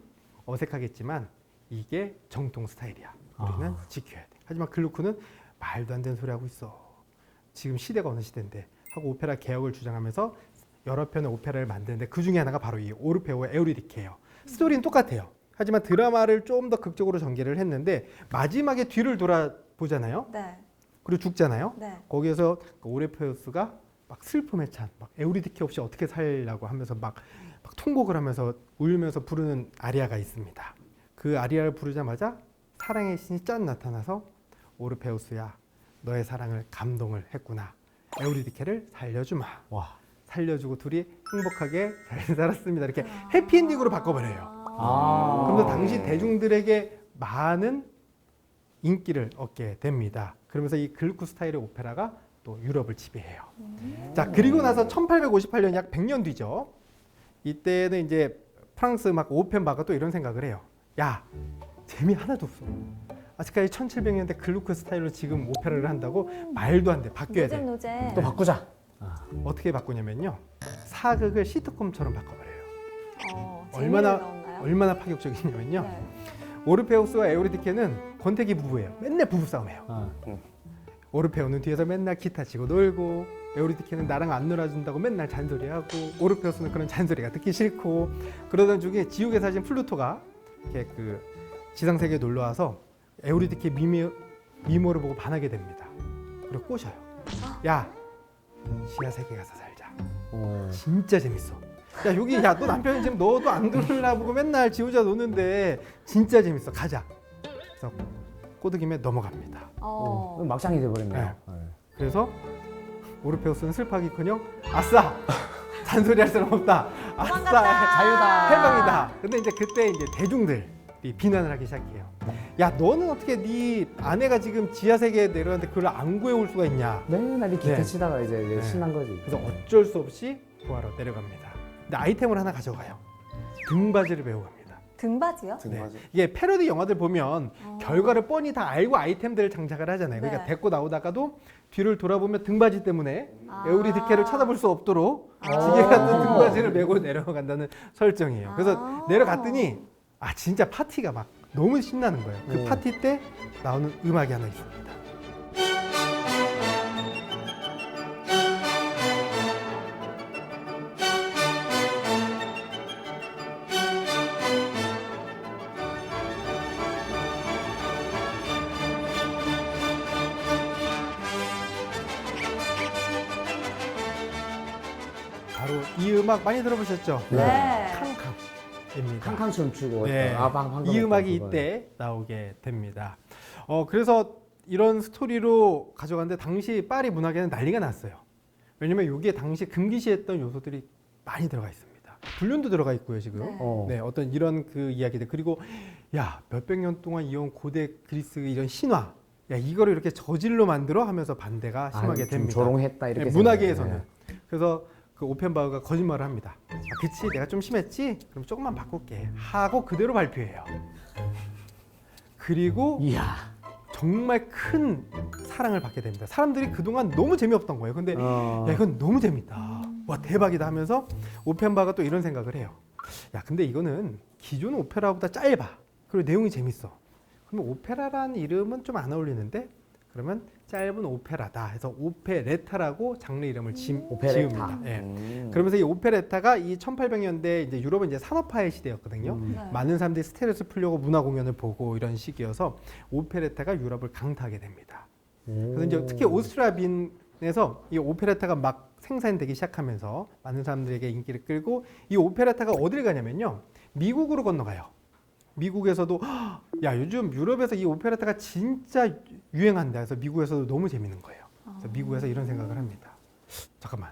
어색하겠지만 이게 정통 스타일이야. 우리는 지켜야 돼. 하지만 글루크는 말도 안 되는 소리 하고 있어. 지금 시대가 어느 시대인데 하고 오페라 개혁을 주장하면서 여러 편의 오페라를 만드는데 그 중에 하나가 바로 이 오르페오의 에우리디케예요. 스토리는 똑같아요. 하지만 드라마를 좀 더 극적으로 전개를 했는데 마지막에 뒤를 돌아보잖아요.
네.
그리고 죽잖아요.
네.
거기에서 그 오르페우스가 막 슬픔에 찬, 막 에우리디케 없이 어떻게 살려고 하면서 막 통곡을 하면서 울면서 부르는 아리아가 있습니다. 그 아리아를 부르자마자 사랑의 신이 짠 나타나서 오르페우스야, 너의 사랑을 감동을 했구나. 에우리디케를 살려주마.
와.
살려주고 둘이 행복하게 잘 살았습니다. 이렇게 해피엔딩으로 바꿔버려요.
아.
그러면서 당시 대중들에게 많은 인기를 얻게 됩니다. 그러면서 이 글루크 스타일의 오페라가 또 유럽을 지배해요. 자, 그리고 나서 1858년 약 100년 뒤죠. 이때는 이제 프랑스 음악 오펜바가 또 이런 생각을 해요. 야, 재미 하나도 없어. 아직까지 1700년대 글루크 스타일로 지금 오페라를 한다고? 말도 안 돼. 바뀌어야 돼.
노잼.
또 바꾸자.
어떻게 바꾸냐면요. 사극을 시트콤처럼 바꿔버려요.
재미를
얼마나
넣었나요?
얼마나 파격적이냐면요.
네.
오르페우스와 에우리디케는 권태기 부부예요. 맨날 부부싸움해요. 오르페우는 뒤에서 맨날 기타 치고 놀고 에우리디케는 나랑 안 놀아준다고 맨날 잔소리하고 오르페우스는 그런 잔소리가 듣기 싫고 그러던 중에 지옥에 사신 플루토가 이렇게 그 지상세계에 놀러와서 에우리디케 미모를 보고 반하게 됩니다. 그리고 꼬셔요. 야, 지하세계 가서 살자. 진짜 재밌어. 야, 여기 야, 너 남편이 지금 너도 안 놀라보고 맨날 지 혼자 노는데 진짜 재밌어. 가자. 그래서 꼬드김에 넘어갑니다.
막장이 돼버렸네요.
그래서 오르페우스는 슬퍼하기커녕 아싸! 잔소리할 사람 없다. 아싸!
도망갔다.
자유다.
해방이다. 근데 이제 그때 이제 대중들이 비난을 하기 시작해요. 야 너는 어떻게 네 아내가 지금 지하 세계에 내려왔는데 그걸 안 구해올 수가 있냐.
맨날 이 기타
네.
치다가 이제
네.
신난 거지.
그래서 어쩔 수 없이 구하러 내려갑니다. 근데 아이템을 하나 가져가요. 등받이를 메고 갑니다.
등받이요?
등받이.
이게 패러디 영화들 보면 결과를 뻔히 다 알고 아이템들을 장착을 하잖아요. 그러니까
네.
데리고 나오다가도 뒤를 돌아보면 등받이 때문에
아.
에우리디케를 쳐다볼 수 없도록
아.
지게 같은 등받이를 메고 내려간다는 설정이에요. 그래서
아.
내려갔더니 진짜 파티가 막 너무 신나는 거예요. 그 파티 때 나오는 음악이 하나 있습니다. 바로 이 음악 많이 들어보셨죠?
네.
캉캉입니다.
캉캉 춤추고
네.
방금
이 음악이
했던
이때 나오게 됩니다. 그래서 이런 스토리로 가져갔는데 당시 파리 문학에는 난리가 났어요. 왜냐면 여기에 당시 금기시했던 요소들이 많이 들어가 있습니다. 불륜도 들어가 있고요, 지금.
네.
네, 어떤 이런 그 이야기들. 그리고 야, 몇백 년 동안 이어온 고대 그리스 이런 신화. 야, 이거를 이렇게 저질로 만들어 하면서 반대가 심하게
좀
됩니다.
조롱했다 이렇게
네, 문화계에서는. 그래서 그 오펜바우가 거짓말을 합니다. 그치, 내가 좀 심했지? 그럼 조금만 바꿀게 하고 그대로 발표해요. 그리고
이야.
정말 큰 사랑을 받게 됩니다. 사람들이 그동안 너무 재미없던 거예요. 근데 야, 이건 너무 재밌다. 와, 대박이다 하면서 오펜바가 또 이런 생각을 해요. 야, 근데 이거는 기존 오페라보다 짧아. 그리고 내용이 재밌어. 그러면 오페라라는 이름은 좀 안 어울리는데 그러면 짧은 오페라다 해서 오페레타라고 장르 이름을
오페레타.
지읍니다. 예. 그러면서 이 오페레타가 이 1800년대 이제 유럽은 이제 산업화의 시대였거든요.
네.
많은 사람들이 스트레스 풀려고 문화 공연을 보고 이런 시기여서 오페레타가 유럽을 강타하게 됩니다. 그래서 이제 특히 오스트리아 빈에서 이 오페레타가 막 생산되기 시작하면서 많은 사람들에게 인기를 끌고 이 오페레타가 어디를 가냐면요. 미국으로 건너가요. 미국에서도 야, 요즘 유럽에서 이 오페레타가 진짜 유행한다 해서 미국에서도 너무 재밌는 거예요. 그래서 미국에서 이런 생각을 합니다. 잠깐만.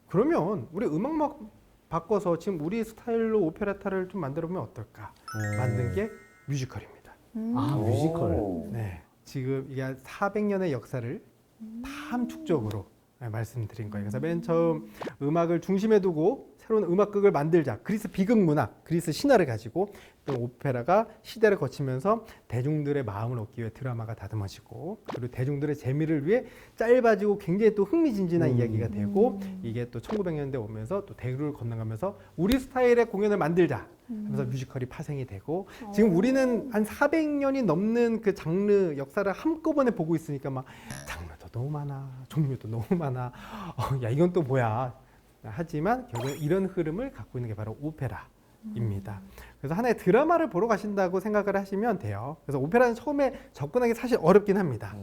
그러면 우리 음악만 바꿔서 지금 우리 스타일로 오페레타를 좀 만들어 보면 어떨까? 만든 게 뮤지컬입니다.
아, 뮤지컬.
네. 지금 이게 400년의 역사를 다 함축적으로 말씀드린 거예요. 그래서 맨 처음 음악을 중심에 두고 새로운 음악극을 만들자. 그리스 비극 문학, 그리스 신화를 가지고 또 오페라가 시대를 거치면서 대중들의 마음을 얻기 위해 드라마가 다듬어지고 그리고 대중들의 재미를 위해 짧아지고 굉장히 또 흥미진진한 이야기가 되고 이게 또 1900년대 오면서 또 대륙을 건너가면서 우리 스타일의 공연을 만들자 하면서 뮤지컬이 파생이 되고 지금 우리는 한 400년이 넘는 그 장르 역사를 한꺼번에 보고 있으니까 막 장르도 너무 많아, 종류도 너무 많아. 야, 이건 또 뭐야? 하지만 결국 이런 흐름을 갖고 있는 게 바로 오페라입니다. 그래서 하나의 드라마를 보러 가신다고 생각을 하시면 돼요. 그래서 오페라는 처음에 접근하기 사실 어렵긴 합니다.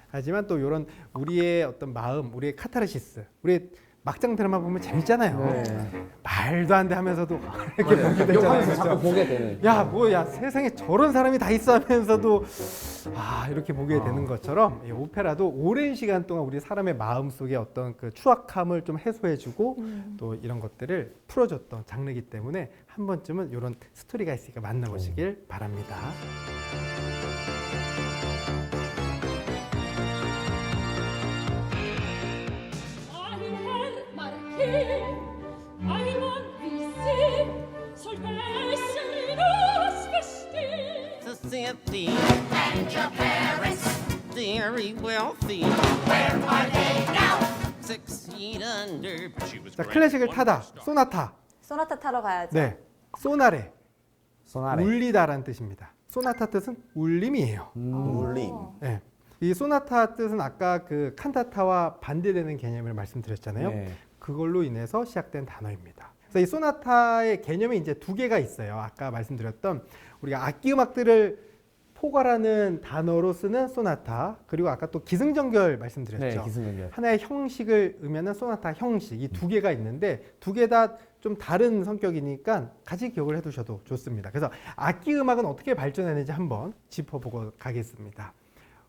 하지만 또 이런 우리의 어떤 마음, 우리의 카타르시스, 우리의 막장 드라마 보면 재밌잖아요.
네.
말도 안 돼 하면서도 이렇게 보게 되잖아요.
욕하면서 자꾸
그렇죠?
보게 되는.
야, 뭐야, 세상에 저런 사람이 다 있어 하면서도 이렇게 보게 되는 것처럼 이 오페라도 오랜 시간 동안 우리 사람의 마음 속에 어떤 그 추악함을 좀 해소해주고 또 이런 것들을 풀어줬던 장르이기 때문에 한 번쯤은 이런 스토리가 있으니까 만나보시길 바랍니다.
I want ici, soldes nos festive.
The city and your parents very wealthy. Where are they now? 6 feet under.
자, 클래식을 타다, 소나타.
소나타 타러 가야죠.
네, 소나레,
소나레.
울리다라는 뜻입니다. 소나타 뜻은 울림이에요.
울림.
네. 이 소나타 뜻은 아까 그 칸타타와 반대되는 개념을 말씀드렸잖아요.
네.
그걸로 인해서 시작된 단어입니다. 그래서 이 소나타의 개념이 이제 두 개가 있어요. 아까 말씀드렸던 우리가 악기 음악들을 포괄하는 단어로 쓰는 소나타, 그리고 아까 또 기승전결 말씀드렸죠.
네, 기승전결.
하나의 형식을 의미하는 소나타 형식, 이 두 개가 있는데 두 개 다 좀 다른 성격이니까 같이 기억을 해두셔도 좋습니다. 그래서 악기 음악은 어떻게 발전했는지 한번 짚어보고 가겠습니다.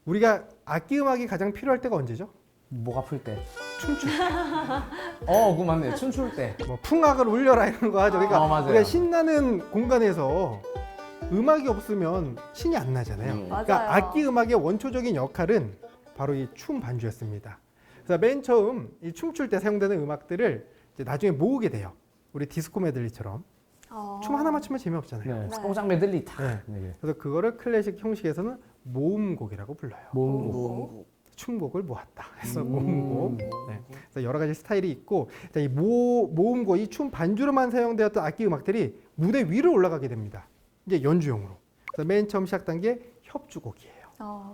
우리가 악기 음악이 가장 필요할 때가 언제죠?
목 아플 때. 춤출 때. 그거 맞네. 춤출 때.
뭐 풍악을 울려라 이런 거 하죠. 그러니까
맞아요.
우리가 신나는 공간에서 음악이 없으면 신이 안 나잖아요.
맞아요.
그러니까 악기 음악의 원초적인 역할은 바로 이 춤 반주였습니다. 그래서 맨 처음 이 춤출 때 사용되는 음악들을 이제 나중에 모으게 돼요. 우리 디스코 메들리처럼 춤 하나만 추면 재미없잖아요.
네, 뽕장 메들리 다.
네.
네.
그래서 그거를 클래식 형식에서는 모음곡이라고 불러요.
모음곡.
춤곡을 모았다 해서 모음곡. 네. 그래서 여러 가지 스타일이 있고, 자, 이 모음곡, 이 춤 반주로만 사용되었던 악기 음악들이 무대 위로 올라가게 됩니다. 이제 연주용으로. 그래서 맨 처음 시작된 게 협주곡이에요.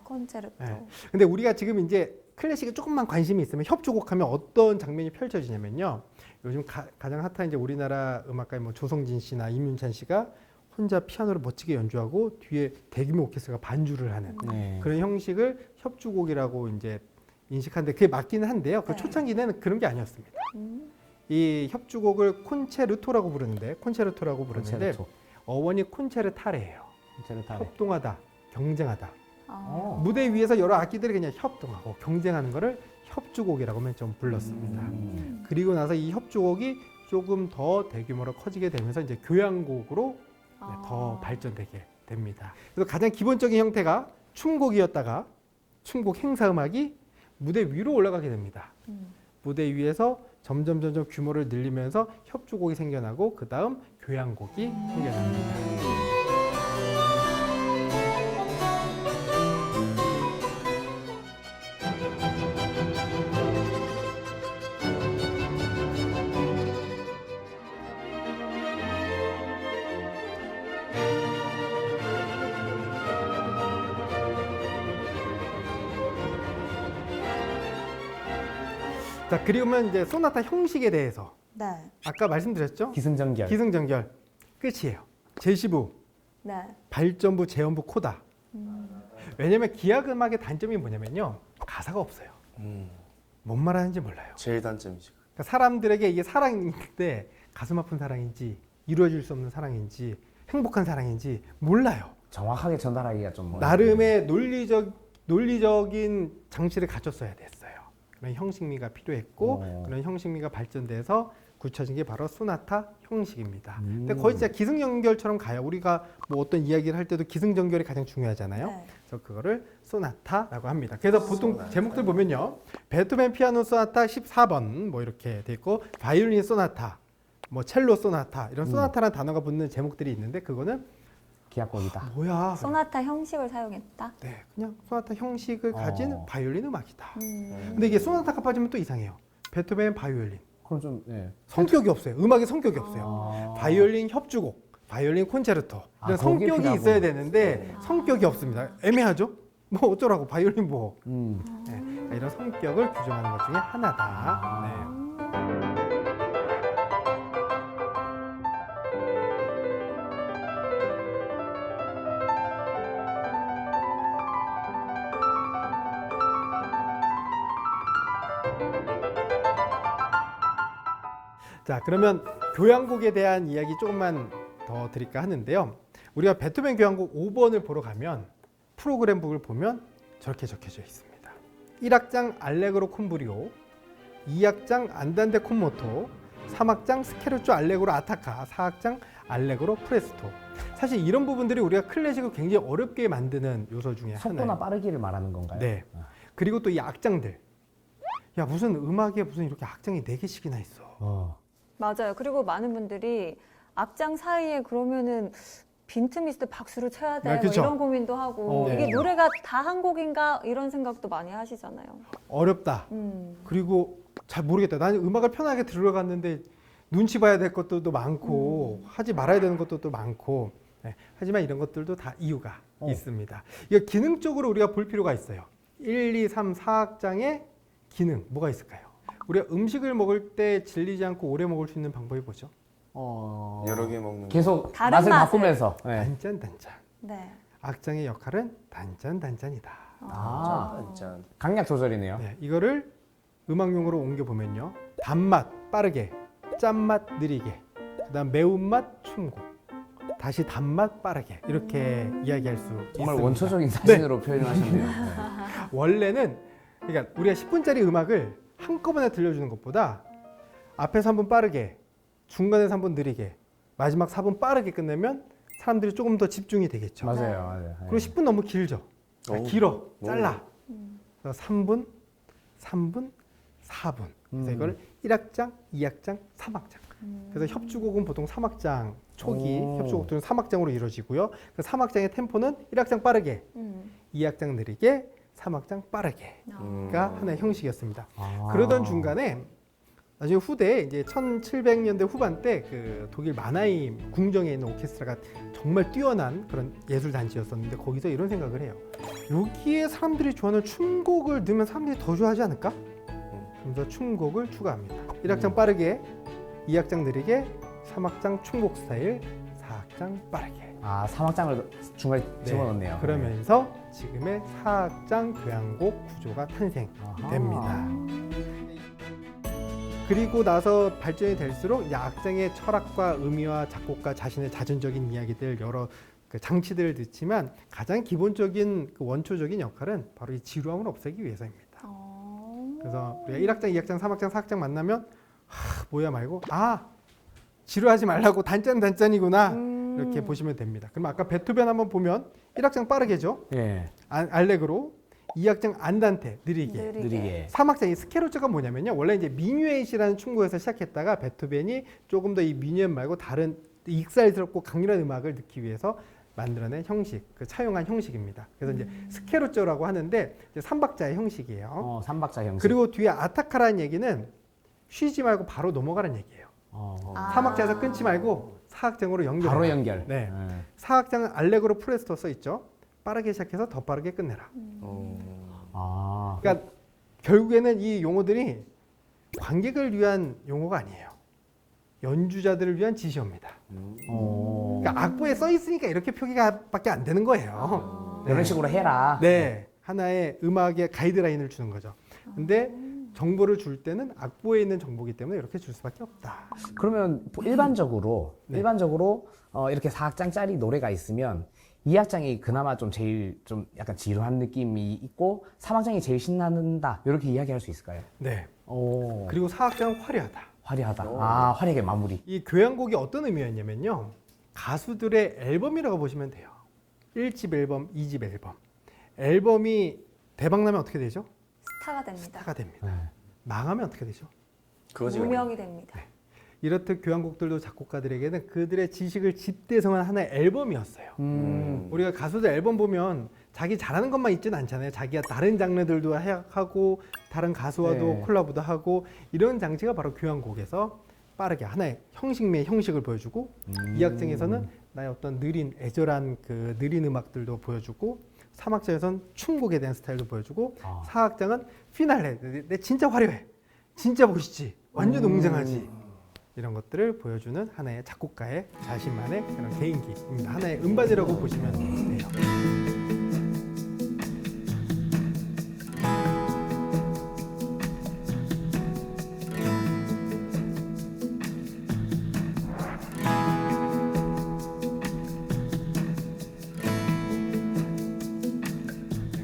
콘체르토.
네. 근데 우리가 지금 이제 클래식에 조금만 관심이 있으면 협주곡하면 어떤 장면이 펼쳐지냐면요. 요즘 가장 핫한 이제 우리나라 음악가의 뭐 조성진 씨나 임윤찬 씨가 혼자 피아노를 멋지게 연주하고 뒤에 대규모 오케스트라가 반주를 하는
네.
그런 형식을 협주곡이라고 이제 인식하는데 그게 맞기는 한데요. 그
네.
초창기는 그런 게 아니었습니다. 이 협주곡을 콘체르토라고 부르는데
콘체르토.
어원이 콘체르타레예요.
콘체르타레.
협동하다, 경쟁하다.
어.
무대 위에서 여러 악기들이 그냥 협동하고 경쟁하는 거를 협주곡이라고 맨 처음 불렀습니다. 그리고 나서 이 협주곡이 조금 더 대규모로 커지게 되면서 이제 교향곡으로 더 발전되게 됩니다. 그래서 가장 기본적인 형태가 춤곡이었다가 춤곡 행사 음악이 무대 위로 올라가게 됩니다. 무대 위에서 점점 규모를 늘리면서 협주곡이 생겨나고 그 다음 교향곡이 생겨납니다. 자, 그리고면 이제 소나타 형식에 대해서
네.
아까 말씀드렸죠?
기승전결.
기승전결 끝이에요. 제시부,
네.
발전부, 제음부, 코다. 왜냐면 기악 음악의 단점이 뭐냐면요, 가사가 없어요. 뭔 말하는지 몰라요.
제일 단점이지.
그러니까 사람들에게 이게 사랑인데 가슴 아픈 사랑인지 이루어질 수 없는 사랑인지 행복한 사랑인지 몰라요.
정확하게 전달하기가 좀
나름의 논리적인 장치를 갖췄어야 됐어요. 그런 형식미가 필요했고 그런 형식미가 발전돼서 굳혀진 게 바로 소나타 형식입니다. 근데 거의 진짜 기승전결처럼 가요. 우리가 뭐 어떤 이야기를 할 때도 기승전결이 가장 중요하잖아요.
네.
그래서 그거를 소나타라고 합니다. 그래서 보통 제목들 보면요, 베토벤 피아노 소나타 14번 뭐 이렇게 돼 있고, 바이올린 소나타, 뭐 첼로 소나타, 이런 소나타라는 단어가 붙는 제목들이 있는데 그거는
기악곡이다.
뭐야?
소나타 형식을 사용했다.
네, 그냥 소나타 형식을 가진 바이올린 음악이다.
음.
근데 이게 소나타가 빠지면 또 이상해요. 베토벤 바이올린.
그럼 좀 네.
성격이 없어요. 음악의 성격이 없어요. 바이올린 협주곡, 바이올린 콘체르토. 이런
거기에
성격이
필요하고.
있어야 되는데 성격이 없습니다. 애매하죠? 뭐 어쩌라고 바이올린 뭐. 네, 이런 성격을 규정하는 것 중에 하나다. 네. 자, 그러면 교향곡에 대한 이야기 조금만 더 드릴까 하는데요. 우리가 베토벤 교향곡 5번을 보러 가면 프로그램북을 보면 저렇게 적혀져 있습니다. 1악장 알레그로 콘브리오, 2악장 안단데 콘모토, 3악장 스케르초 알레그로 아타카, 4악장 알레그로 프레스토. 사실 이런 부분들이 우리가 클래식을 굉장히 어렵게 만드는 요소 중에
속도나
하나예요.
빠르기를 말하는 건가요?
네. 그리고 또 이 악장들. 야, 무슨 음악에 무슨 이렇게 악장이 4개씩이나 있어.
맞아요. 그리고 많은 분들이 악장 사이에 그러면은 빈틈이 있을 때 박수를 쳐야 돼.
네,
뭐
그쵸.
이런 고민도 하고
네.
이게 노래가 다 한 곡인가 이런 생각도 많이 하시잖아요.
어렵다. 그리고 잘 모르겠다. 나는 음악을 편하게 들어갔는데 눈치 봐야 될 것들도 많고 하지 말아야 되는 것들도 많고. 네. 하지만 이런 것들도 다 이유가 있습니다. 이거 기능적으로 우리가 볼 필요가 있어요. 1, 2, 3, 4악장의 기능 뭐가 있을까요? 우리가 음식을 먹을 때 질리지 않고 오래 먹을 수 있는 방법이 뭐죠?
여러 개 먹는 거.
계속
다른
맛을
맛을.
바꾸면서. 네.
단짠단짠.
네.
악장의 역할은 단짠단짠이다.
짠.
강약 조절이네요.
네, 이거를 음악용으로 옮겨 보면요, 단맛 빠르게, 짠맛 느리게, 그다음 매운맛 춤곡, 다시 단맛 빠르게 이렇게 이야기할 수
정말
있습니다.
원초적인 사진으로 표현하셨네요. 네.
원래는 그러니까 우리가 10분짜리 음악을 한꺼번에 들려주는 것보다 앞에서 3분 빠르게, 중간에서 3분 느리게, 마지막 4분 빠르게 끝내면 사람들이 조금 더 집중이 되겠죠.
맞아요, 맞아요.
그리고 10분 너무 길죠.
어우.
길어.
오.
잘라. 그래서 3분, 3분, 4분. 그래서 이걸 1악장, 2악장, 3악장. 그래서 협주곡은 보통 3악장 초기,
오.
협주곡들은 3악장으로 이루어지고요. 그 3악장의 템포는 1악장 빠르게, 2악장 느리게, 3악장 빠르게가 하나의 형식이었습니다.
아.
그러던 중간에 나중에 후대에 이제 1700년대 후반 때 그 독일 마나임 궁정에 있는 오케스트라가 정말 뛰어난 그런 예술 단지였었는데 거기서 이런 생각을 해요. 여기에 사람들이 좋아하는 춤곡을 넣으면 사람들이 더 좋아하지 않을까? 그래서 춤곡을 추가합니다. 1악장 빠르게, 2악장 느리게, 3악장 춤곡 스타일, 4악장 빠르게.
아, 3악장을 중간에 집어넣네요.
그러면서 지금의 4악장 교향곡 구조가 탄생됩니다. 그리고 나서 발전이 될수록 이 악장의 철학과 의미와 작곡가 자신의 자전적인 이야기들 여러 그 장치들을 넣지만 가장 기본적인 그 원초적인 역할은 바로 이 지루함을 없애기 위해서입니다. 그래서 우리가 1악장, 2악장, 3악장, 4악장 만나면 뭐야 말고 지루하지 말라고 단짠 단짠이구나 이렇게 보시면 됩니다. 그럼 아까 베토벤 한번 보면 1악장 빠르게죠.
예,
알레그로. 2악장 안단테 느리게.
느리게.
3악장 이 스케르초가 뭐냐면요. 원래 이제 미뉴엣이라는 춤곡에서 시작했다가 베토벤이 조금 더 이 미뉴엣 말고 다른 익살스럽고 강렬한 음악을 넣기 위해서 만들어낸 형식, 그 차용한 형식입니다. 그래서 이제 스케르초라고 하는데 이제 3박자의 형식이에요.
3박자 형식.
그리고 뒤에 아타카라는 얘기는 쉬지 말고 바로 넘어가는 얘기예요. 3악장에서 끊지 말고 4악장으로 연결.
바로 연결.
네. 4악장은 알레그로 프레스토 써 있죠. 빠르게 시작해서 더 빠르게 끝내라. 그러니까 결국에는 이 용어들이 관객을 위한 용어가 아니에요. 연주자들을 위한 지시어입니다. 그러니까 악보에 써 있으니까 이렇게 표기가밖에 안 되는 거예요.
이런 식으로 해라.
네, 하나의 음악의 가이드라인을 주는 거죠. 근데 정보를 줄 때는 악보에 있는 정보이기 때문에 이렇게 줄 수밖에 없다.
그러면 일반적으로
네.
이렇게 4악장짜리 노래가 있으면 2악장이 그나마 좀 제일 좀 약간 지루한 느낌이 있고 3악장이 제일 신난다 이렇게 이야기할 수 있을까요?
네.
오,
그리고 4악장은 화려하다.
화려하다. 아, 화려하게 마무리.
이 교향곡이 어떤 의미였냐면요. 가수들의 앨범이라고 보시면 돼요. 1집 앨범, 2집 앨범. 앨범이 대박 나면 어떻게 되죠?
스타가 됩니다.
스타가 됩니다.
네.
망하면 어떻게 되죠?
그거지.
무명이 됩니다.
이렇듯 교향곡들도 작곡가들에게는 그들의 지식을 집대성한 하나의 앨범이었어요. 우리가 가수들 앨범 보면 자기 잘하는 것만 있지는 않잖아요. 자기가 다른 장르들도 하고 다른 가수와도
네.
콜라보도 하고 이런 장치가 바로 교향곡에서 빠르게 하나의 형식매의 형식을 보여주고 2악장에서는 나의 어떤 느린 애절한 그 느린 음악들도 보여주고 3악장에서는 춤곡에 대한 스타일도 보여주고 4악장은 피날레 내 진짜 화려해 진짜 멋있지 완전 웅장하지 이런 것들을 보여주는 하나의 작곡가의 자신만의 그런 개인기입니다. 하나의 음반이라고 보시면 돼요.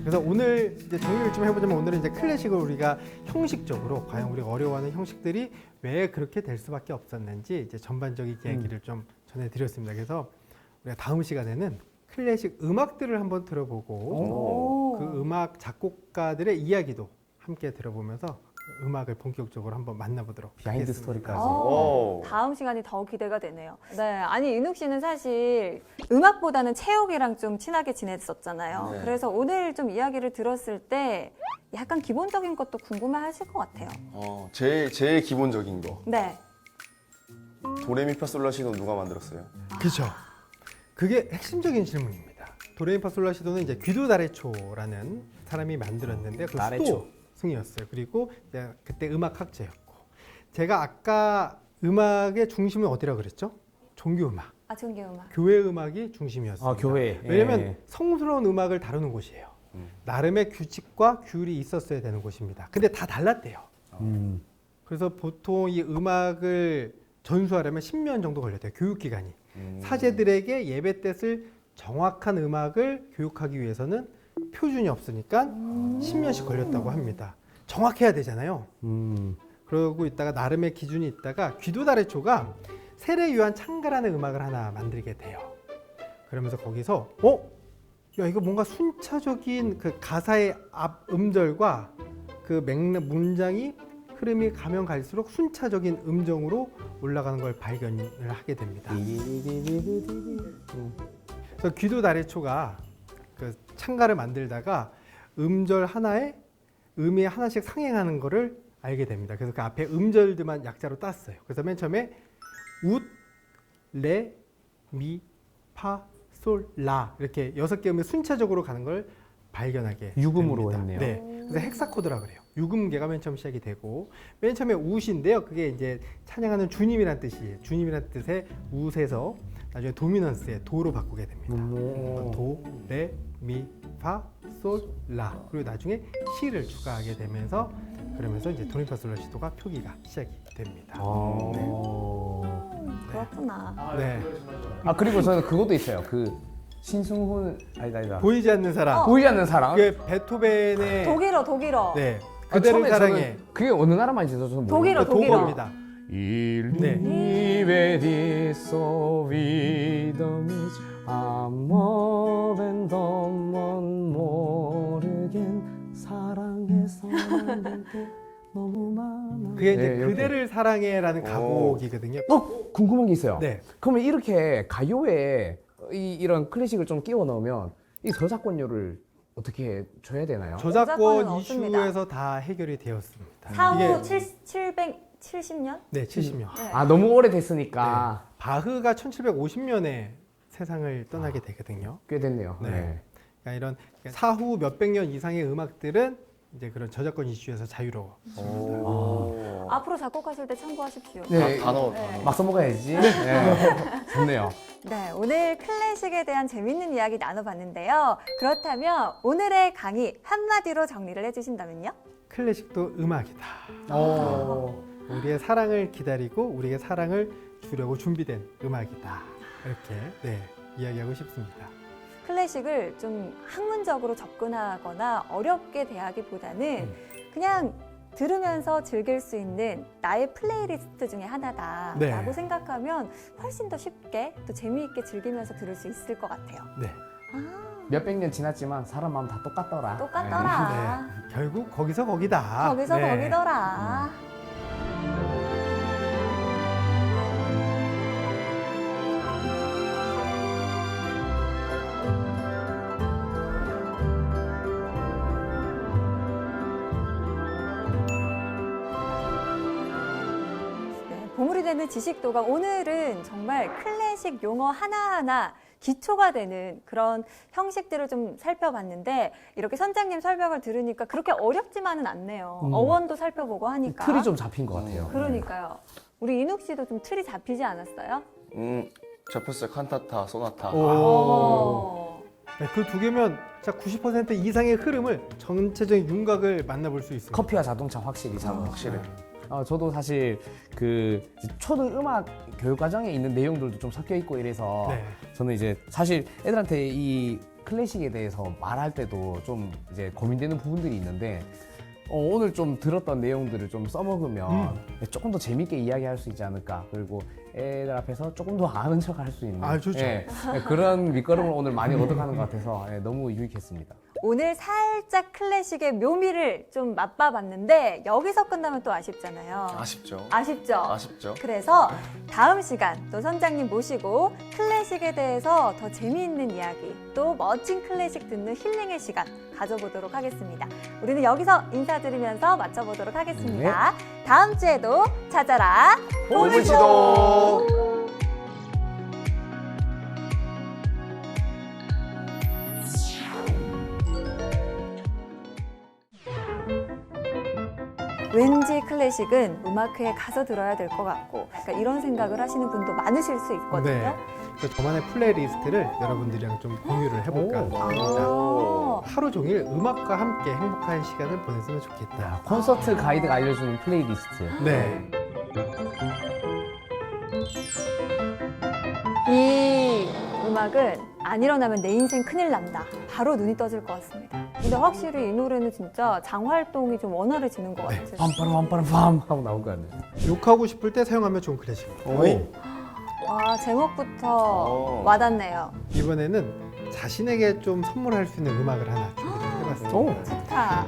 그래서 오늘 이제 정리를 좀 해보자면 오늘은 이제 클래식을 우리가 형식적으로 과연 우리가 어려워하는 형식들이 왜 그렇게 될 수밖에 없었는지 이제 전반적인 이야기를 좀 전해드렸습니다. 그래서 우리가 다음 시간에는 클래식 음악들을 한번 들어보고 그 음악 작곡가들의 이야기도 함께 들어보면서 음악을 본격적으로 한번 만나보도록
비하인드
하겠습니다.
스토리까지.
오.
다음 시간이 더 기대가 되네요. 네, 아니 윤욱 씨는 사실 음악보다는 체육이랑 좀 친하게 지냈었잖아요.
네.
그래서 오늘 좀 이야기를 들었을 때 약간 기본적인 것도 궁금해하실 것 같아요.
제일 기본적인 거.
네,
도레미파솔라시도 누가 만들었어요?
그죠. 그게 핵심적인 질문입니다. 도레미파솔라시도는 이제 귀도 다레초라는 사람이 만들었는데 그
다레초.
수도 승이었어요. 그리고 이제 그때 음악 학자였고 제가 아까 음악의 중심은 어디라 그랬죠? 종교 음악,
아청기 음악.
교회 음악이 중심이었습니다.
교회.
왜냐하면
예.
성스러운 음악을 다루는 곳이에요. 나름의 규칙과 규율이 있었어야 되는 곳입니다. 근데 다 달랐대요. 그래서 보통 이 음악을 전수하려면 10년 정도 걸렸대요. 교육기간이. 사제들에게 예배 뜻을 정확한 음악을 교육하기 위해서는 표준이 없으니까 10년씩 걸렸다고 합니다. 정확해야 되잖아요. 그러고 있다가 나름의 기준이 있다가 귀도다레초가 세례요한 창가라는 음악을 하나 만들게 돼요. 그러면서 거기서 야 이거 뭔가 순차적인 그 가사의 앞 음절과 그 맥락 문장이 흐름이 가면 갈수록 순차적인 음정으로 올라가는 걸 발견을 하게 됩니다. 그래서 귀도 다래초가 그 창가를 만들다가 음절 하나에 음이 하나씩 상행하는 거를 알게 됩니다. 그래서 그 앞에 음절들만 약자로 땄어요. 그래서 맨 처음에 웃, 레, 미, 파, 솔, 라 이렇게 6개 음이 순차적으로 가는 걸 발견하게
유금으로
됩니다.
했네요.
네, 그래서 헥사코드라 그래요. 유금계가 맨 처음 시작이 되고 맨 처음에 웃인데요. 그게 이제 찬양하는 주님이란 뜻이에요. 주님이란 뜻의 웃에서 나중에 도미넌스의 도로 바꾸게 됩니다. 도, 레, 미, 파, 솔, 라 그리고 나중에 시를 추가하게 되면서 그러면서 이제 도레미파솔라시도가 표기가 시작이 됩니다.
그렇구나.
네,
그리고 저는 그것도 있어요. 그 신승훈 아니다.
보이지 않는 사람.
보이지 않는 사람.
그게 베토벤의
독일어.
네,
아,
그대를
처음에
사랑해.
저는 그게 어느 나라 말인지 저는
독일어.
독어입니다.
Il
네.
nive di sovidomich amor domon 모르겐 사랑해서는 게 너무 많아.
그게 이제
네, 이렇게.
그대를 사랑해라는 가곡이거든요.
궁금한 게 있어요.
네.
그러면 이렇게 가요에 이런 클래식을 좀 끼워 넣으면 이 저작권료를 어떻게 줘야 되나요?
저작권은
저작권
없습니다.
이슈에서 다 해결이 되었습니다.
사후
이게
770년?
네, 70년.
네.
너무 오래됐으니까
바흐가 1750년에 세상을 떠나게 되거든요.
꽤 됐네요.
네. 그러니까 이런 사후 몇백 년 이상의 음악들은 이제 그런 저작권 이슈에서 자유로워.
앞으로 작곡하실 때 참고하십시오.
네.
단어.
막 써먹어야지. 네. 좋네요.
네, 오늘 클래식에 대한 재밌는 이야기 나눠봤는데요. 그렇다면 오늘의 강의 한마디로 정리를 해주신다면요?
클래식도 음악이다.
오.
우리의 사랑을 기다리고 우리의 사랑을 주려고 준비된 음악이다. 이렇게 네, 이야기하고 싶습니다.
클래식을 좀 학문적으로 접근하거나 어렵게 대하기보다는 그냥 들으면서 즐길 수 있는 나의 플레이리스트 중에 하나다라고
네.
생각하면 훨씬 더 쉽게 또 재미있게 즐기면서 들을 수 있을 것 같아요.
네.
몇백 년 지났지만 사람 마음 다 똑같더라.
똑같더라.
네. 결국 거기서 거기다.
거기서
네.
거기더라. 네, 보물이 되는 지식도감 오늘은 정말 클래식 용어 하나하나 기초가 되는 그런 형식들을 좀 살펴봤는데 이렇게 선장님 설명을 들으니까 그렇게 어렵지만은 않네요. 어원도 살펴보고 하니까.
틀이 좀 잡힌 것 같아요.
그러니까요. 우리 인욱 씨도 좀 틀이 잡히지 않았어요?
접혔어요. 칸타타, 소나타.
어.
네, 그 두 개면 진짜 90% 이상의 흐름을 전체적인 윤곽을 만나볼 수 있습니다.
커피와 자동차 확실히 확실해. 저도 사실 그 초등 음악 교육 과정에 있는 내용들도 좀 섞여 있고 이래서
네.
저는 이제 사실 애들한테 이 클래식에 대해서 말할 때도 좀 이제 고민되는 부분들이 있는데 오늘 좀 들었던 내용들을 좀 써먹으면 조금 더 재밌게 이야기할 수 있지 않을까. 그리고 애들 앞에서 조금 더 아는 척 할 수 있는
좋죠.
그런 밑거름을 오늘 많이 얻어가는 것 같아서 너무 유익했습니다.
오늘 살짝 클래식의 묘미를 좀 맛봐봤는데 여기서 끝나면 또 아쉽잖아요.
아쉽죠.
아쉽죠?
아쉽죠.
그래서 다음 시간 또 선장님 모시고 클래식에 대해서 더 재미있는 이야기 또 멋진 클래식 듣는 힐링의 시간 가져보도록 하겠습니다. 우리는 여기서 인사드리면서 마쳐보도록 하겠습니다. 다음 주에도 찾아라
보물지도.
왠지 클래식은 음악회에 가서 들어야 될 것 같고 그러니까 이런 생각을 하시는 분도 많으실 수 있거든요.
네. 그래서 저만의 플레이리스트를 여러분들이랑 좀 공유를 해볼까 합니다.
아,
하루 종일 음악과 함께 행복한 시간을 보냈으면 좋겠다.
콘서트 가이드가 알려주는 플레이리스트.
네.
이 음악은 안 일어나면 내 인생 큰일 난다. 바로 눈이 떠질 것 같습니다. 근데 확실히 이 노래는 진짜 장활동이 좀 원활해지는 것 같아요.
빰빠람 빰빠람 빰 하고 나올 거 아니에요.
욕하고 싶을 때 사용하면 좋은 클래식.
오이.
와, 제목부터 와닿네요.
이번에는 자신에게 좀 선물할 수 있는 음악을 하나 준비해봤습니다.
오.
좋다.